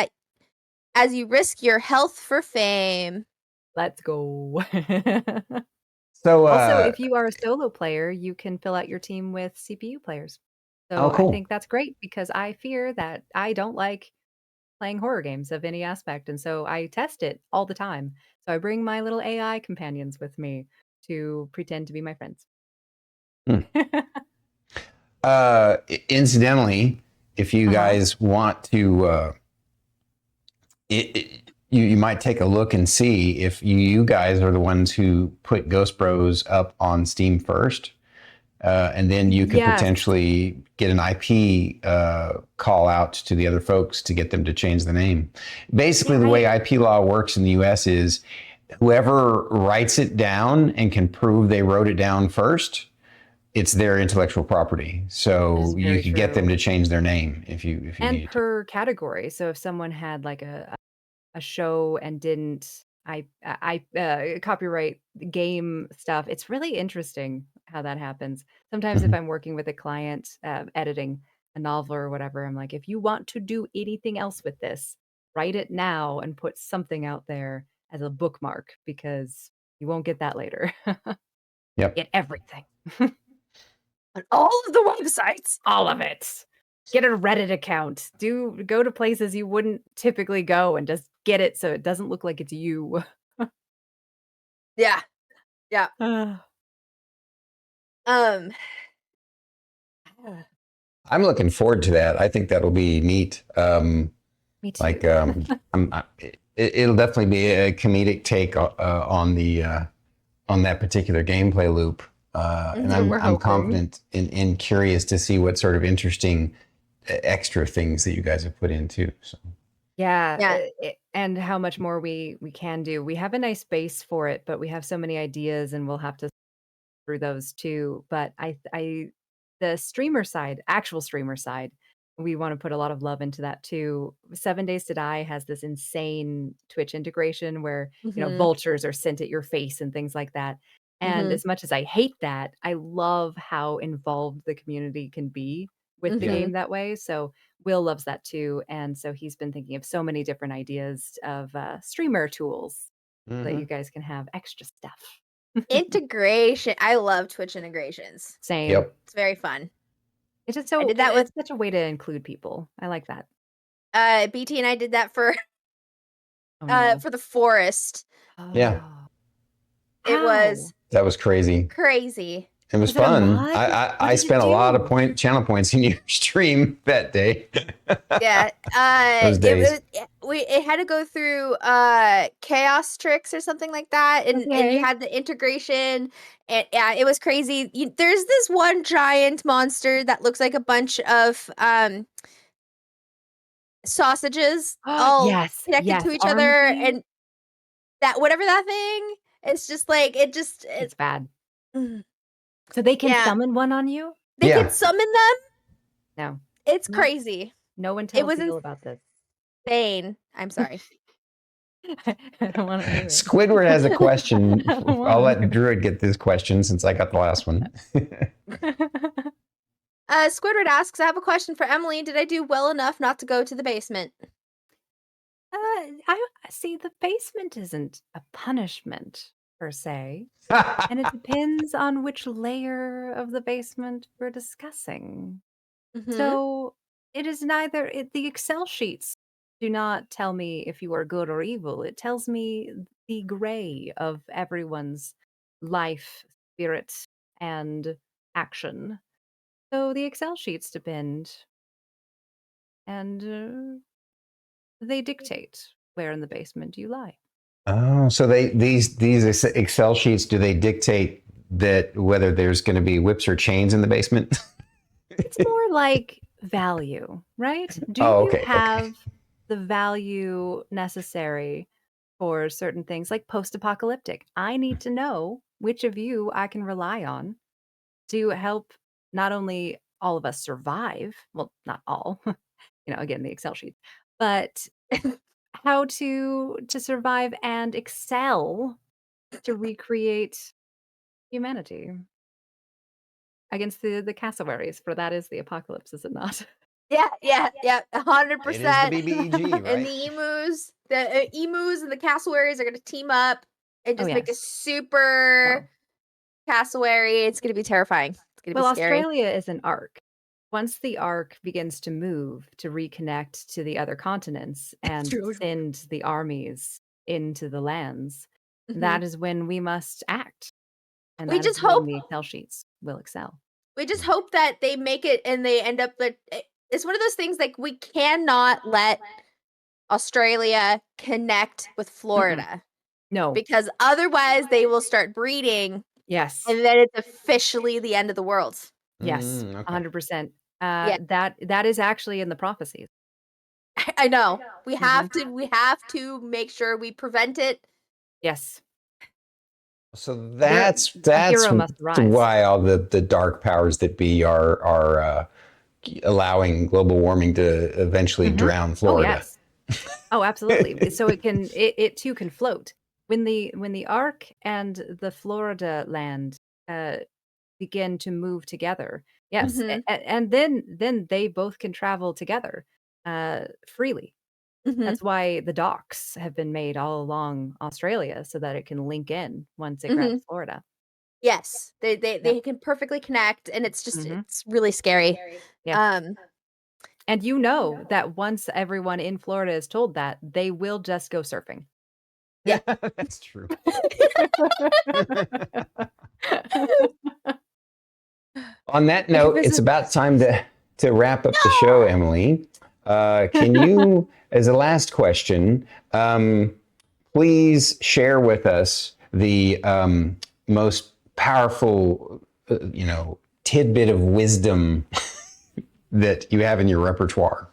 [SPEAKER 2] as you risk your health for fame.
[SPEAKER 3] Let's go.
[SPEAKER 1] So
[SPEAKER 3] Also, if you are a solo player, you can fill out your team with CPU players. So
[SPEAKER 1] Oh, cool.
[SPEAKER 3] I think that's great because I fear that I don't like playing horror games of any aspect. And so I test it all the time. So I bring my little AI companions with me to pretend to be my friends.
[SPEAKER 1] Incidentally, if you guys want to, you might take a look and see if you guys are the ones who put Ghost Bros up on Steam first, and then you could
[SPEAKER 3] Yes.
[SPEAKER 1] potentially get an IP call out to the other folks to get them to change the name. Basically, the way IP law works in the U.S. is whoever writes it down and can prove they wrote it down first, it's their intellectual property. So you
[SPEAKER 3] very
[SPEAKER 1] could get them
[SPEAKER 3] true.
[SPEAKER 1] to change their name if you
[SPEAKER 3] And
[SPEAKER 1] needed to.
[SPEAKER 3] per category. So if someone had like a show and didn't copyright game stuff, it's really interesting how that happens. Sometimes if I'm working with a client editing a novel or whatever, I'm like, if you want to do anything else with this, write it now and put something out there as a bookmark because you won't get that later.
[SPEAKER 1] Yep.
[SPEAKER 3] Get everything.
[SPEAKER 2] On all of the websites.
[SPEAKER 3] All of it. Get a Reddit account. Go to places you wouldn't typically go and just get it so it doesn't look like it's you.
[SPEAKER 2] Yeah. Yeah.
[SPEAKER 1] I'm looking forward to that. I think that'll be neat.
[SPEAKER 3] Me too.
[SPEAKER 1] Like, it'll definitely be a comedic take on that particular gameplay loop. And
[SPEAKER 3] We're
[SPEAKER 1] I'm
[SPEAKER 3] hoping.
[SPEAKER 1] confident and curious to see what sort of interesting extra things that you guys have put in too. So
[SPEAKER 3] Yeah. And how much more we can do. We have a nice base for it, but we have so many ideas and we'll have to through those too. But the streamer side, actual streamer side, we want to put a lot of love into that too. 7 Days to Die has this insane Twitch integration where, vultures are sent at your face and things like that. And as much as I hate that, I love how involved the community can be with the game that way. So Will loves that too. And so he's been thinking of so many different ideas of streamer tools so that you guys can have extra stuff.
[SPEAKER 2] Integration. I love Twitch integrations.
[SPEAKER 3] Same.
[SPEAKER 1] Yep.
[SPEAKER 2] It's very fun.
[SPEAKER 3] It's just so
[SPEAKER 2] I did that with
[SPEAKER 3] it's such a way to include people. I like that.
[SPEAKER 2] BT and I did that for
[SPEAKER 3] no.
[SPEAKER 2] for the forest.
[SPEAKER 1] Yeah.
[SPEAKER 2] It was
[SPEAKER 1] That was crazy.
[SPEAKER 2] crazy.
[SPEAKER 1] It was
[SPEAKER 3] Was it a
[SPEAKER 1] fun.
[SPEAKER 3] mod?
[SPEAKER 1] I
[SPEAKER 3] did
[SPEAKER 1] spent
[SPEAKER 3] it
[SPEAKER 1] a lot
[SPEAKER 3] do?
[SPEAKER 1] of channel points in your stream that day.
[SPEAKER 2] Yeah.
[SPEAKER 1] Those days.
[SPEAKER 2] It had to go through chaos tricks or something like that, and
[SPEAKER 3] Okay.
[SPEAKER 2] you had the integration, and yeah, it was crazy. There's this one giant monster that looks like a bunch of sausages all
[SPEAKER 3] Yes,
[SPEAKER 2] connected to
[SPEAKER 3] yes,
[SPEAKER 2] each
[SPEAKER 3] arm
[SPEAKER 2] other,
[SPEAKER 3] thing?
[SPEAKER 2] and that whatever that thing, it's just like
[SPEAKER 3] It's bad.
[SPEAKER 2] Mm.
[SPEAKER 3] So they can
[SPEAKER 2] Yeah.
[SPEAKER 3] summon one on you?
[SPEAKER 2] They
[SPEAKER 1] Yeah.
[SPEAKER 2] can summon them.
[SPEAKER 3] No.
[SPEAKER 2] It's
[SPEAKER 3] No.
[SPEAKER 2] crazy.
[SPEAKER 3] No one
[SPEAKER 2] It
[SPEAKER 3] tells
[SPEAKER 2] was
[SPEAKER 3] Will about this.
[SPEAKER 2] insane. I'm sorry.
[SPEAKER 3] I don't want to do it.
[SPEAKER 1] Squidward has a question.
[SPEAKER 3] I don't
[SPEAKER 1] I'll
[SPEAKER 3] want
[SPEAKER 1] let Druid get this question since I got the last one.
[SPEAKER 2] Squidward asks, I have a question for Emily. Did I do well enough not to go to the basement?
[SPEAKER 3] I see the basement isn't a punishment per se, and it depends on which layer of the basement we're discussing.
[SPEAKER 2] Mhm.
[SPEAKER 3] So it is neither the Excel sheets do not tell me if you are good or evil. It tells me the gray of everyone's life, spirit, and action. So the Excel sheets depend, and they dictate where in the basement you lie.
[SPEAKER 1] Oh, so these Excel sheets, do they dictate that whether there's going to be whips or chains in the basement?
[SPEAKER 3] It's more like value, right? Do
[SPEAKER 1] Oh,
[SPEAKER 3] you
[SPEAKER 1] okay, okay.
[SPEAKER 3] have the value necessary for certain things like post-apocalyptic? I need to know which of you I can rely on to help not only all of us survive, well, not all, again, the Excel sheet, but how to survive and excel to recreate humanity against the cassowaries, for that is the apocalypse, is it not?
[SPEAKER 2] Yeah, 100%.
[SPEAKER 1] It is the BBEG,
[SPEAKER 2] And
[SPEAKER 1] right?
[SPEAKER 2] the emus and the cassowaries are going to team up and
[SPEAKER 3] Oh,
[SPEAKER 2] just make a
[SPEAKER 3] yes.
[SPEAKER 2] super cassowary. It's going to be terrifying. It's going to
[SPEAKER 3] Well,
[SPEAKER 2] be scary.
[SPEAKER 3] Australia is an arc. Once the arc begins to move to reconnect to the other continents and
[SPEAKER 2] true.
[SPEAKER 3] send the armies into the lands,
[SPEAKER 2] Mhm.
[SPEAKER 3] that is when we must act. And
[SPEAKER 2] We
[SPEAKER 3] that is
[SPEAKER 2] just
[SPEAKER 3] when
[SPEAKER 2] hope
[SPEAKER 3] the Excel sheets will excel.
[SPEAKER 2] we just hope that they make it and they end up it's one of those things like we cannot let Australia connect with Florida
[SPEAKER 3] No.
[SPEAKER 2] because otherwise they will start breeding
[SPEAKER 3] Yes.
[SPEAKER 2] and then it's officially the end of the world.
[SPEAKER 3] Yes.
[SPEAKER 1] Okay.
[SPEAKER 3] 100%.
[SPEAKER 2] Yeah.
[SPEAKER 3] That is actually in the prophecies.
[SPEAKER 2] I know. We have to make sure we prevent it.
[SPEAKER 3] Yes.
[SPEAKER 1] So
[SPEAKER 3] A
[SPEAKER 1] that's
[SPEAKER 3] hero must rise.
[SPEAKER 1] why all the dark powers that be are allowing global warming to eventually drown
[SPEAKER 3] Oh,
[SPEAKER 1] Florida.
[SPEAKER 3] yes. Oh, absolutely. So it too can float. When the Ark and the Florida land begin to move together, yes,
[SPEAKER 2] Mhm.
[SPEAKER 3] and then they both can travel together freely.
[SPEAKER 2] Mhm.
[SPEAKER 3] That's why the docks have been made all along Australia so that it can link in once it grabs
[SPEAKER 2] Mhm.
[SPEAKER 3] Florida.
[SPEAKER 2] Yes. They
[SPEAKER 3] Yep.
[SPEAKER 2] can perfectly connect and it's just
[SPEAKER 3] Mhm.
[SPEAKER 2] it's really scary.
[SPEAKER 3] Yeah.
[SPEAKER 2] Um
[SPEAKER 3] And you know that once everyone in Florida is told that, they will just go surfing.
[SPEAKER 2] Yeah.
[SPEAKER 1] That's true. On that note, it's about time to wrap up the show, Emily. Can you, as a last question, please share with us the most powerful, tidbit of wisdom that you have in your repertoire?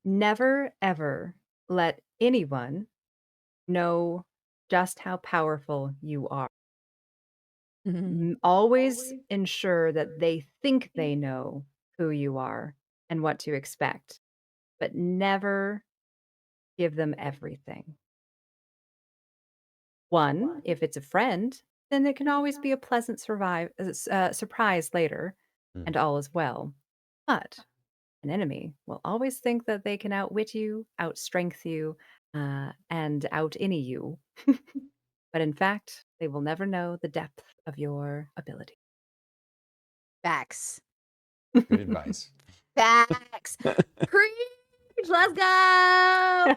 [SPEAKER 3] Never, ever let anyone know just how powerful you are. Always ensure that they think they know who you are and what to expect, but never give them everything. One, if it's a friend, then it can always be a pleasant surprise later, and all is well. But an enemy will always think that they can outwit you, outstrength you, and out any you. But in fact, they will never know the depth of your ability.
[SPEAKER 2] Facts.
[SPEAKER 1] Good advice.
[SPEAKER 2] Facts. Preach. Let's go.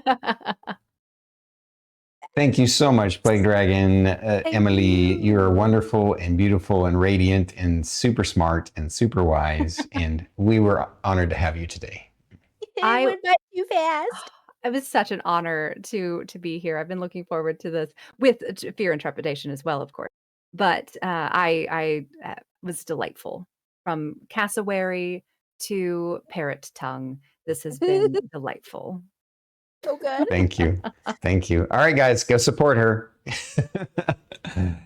[SPEAKER 1] Thank you so much, PlaygueDragon. Emily, you are wonderful and beautiful and radiant and super smart and super wise. And we were honored to have you today.
[SPEAKER 2] It went by too fast.
[SPEAKER 3] It was such an honor to be here. I've been looking forward to this with fear and trepidation as well, of course. But I was delightful. From cassowary to parrot tongue, this has been delightful.
[SPEAKER 2] So good.
[SPEAKER 1] Thank you. Thank you. All right, guys, go support her.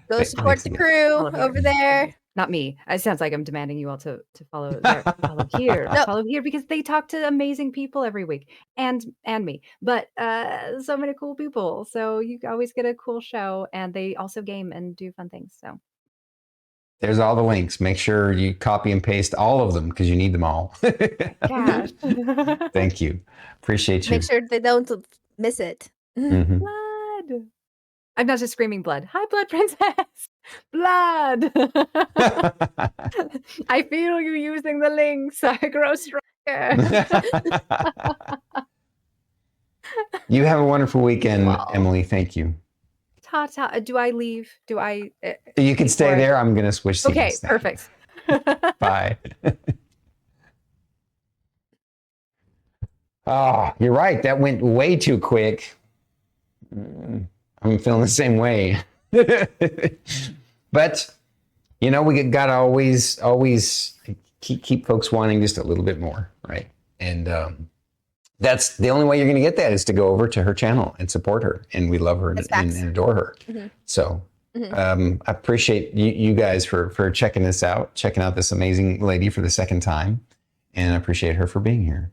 [SPEAKER 2] Go support the crew over there.
[SPEAKER 3] Not me. It sounds like I'm demanding you all to follow follow here,
[SPEAKER 2] Nope.
[SPEAKER 3] follow here, because they talk to amazing people every week, and me. But so many cool people. So you always get a cool show, and they also game and do fun things. So
[SPEAKER 1] There's all the links. Make sure you copy and paste all of them because you need them all.
[SPEAKER 3] gosh,
[SPEAKER 1] Thank you. Appreciate you.
[SPEAKER 2] Make sure they don't miss it.
[SPEAKER 1] Mhm.
[SPEAKER 3] blood. I'm not just screaming blood. Hi, blood princess. Blood. I feel you using the links. I grow stronger.
[SPEAKER 1] You have a wonderful weekend,
[SPEAKER 3] Wow.
[SPEAKER 1] Emily. Thank you.
[SPEAKER 3] Ta ta. Do I leave? Do I?
[SPEAKER 1] You can stay
[SPEAKER 3] Before-
[SPEAKER 1] there. I'm going to switch seats.
[SPEAKER 3] Okay,
[SPEAKER 1] Thanks.
[SPEAKER 3] perfect.
[SPEAKER 1] Bye. Oh, you're right. That went way too quick. I'm feeling the same way. But, you know, we got to always keep folks wanting just a little bit more, right? And that's the only way you're going to get that is to go over to her channel and support her. And we love her and,
[SPEAKER 2] That's facts.
[SPEAKER 1] and adore her.
[SPEAKER 2] Mhm.
[SPEAKER 1] So
[SPEAKER 2] Mhm.
[SPEAKER 1] I appreciate you guys for checking this out, checking out this amazing lady for the second time. And I appreciate her for being here.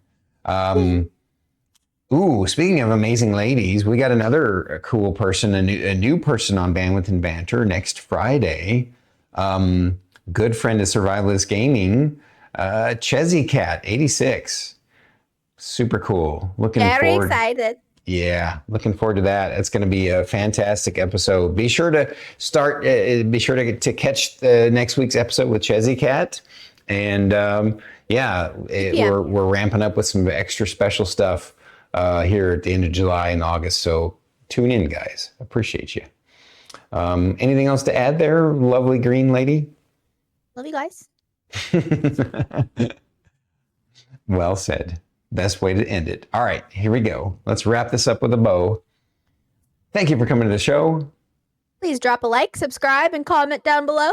[SPEAKER 1] Ooh, speaking of amazing ladies, we got another cool person, a new person on Bandwidth and Banter next Friday. Good friend of Survivalist Gaming, Chezzy Cat 86. Super cool. Looking
[SPEAKER 2] Very
[SPEAKER 1] forward.
[SPEAKER 2] excited.
[SPEAKER 1] Yeah, looking forward to that. It's going to be a fantastic episode. Be sure to catch the next week's episode with Chezzy Cat. And we're ramping up with some extra special stuff here at the end of July and August. So tune in, guys. Appreciate you. Anything else to add there, lovely green lady?
[SPEAKER 2] Love you guys.
[SPEAKER 1] Well said. Best way to end it. All right, here we go. Let's wrap this up with a bow. Thank you for coming to the show.
[SPEAKER 2] Please drop a like, subscribe, and comment down below.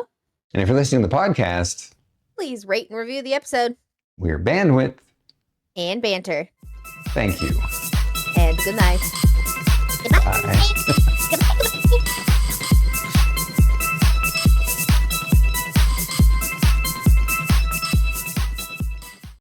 [SPEAKER 1] And if you're listening to the podcast,
[SPEAKER 2] Please rate and review the episode.
[SPEAKER 1] we're Bandwidth.
[SPEAKER 2] And banter.
[SPEAKER 1] Thank you.
[SPEAKER 2] And good night.
[SPEAKER 1] Bye.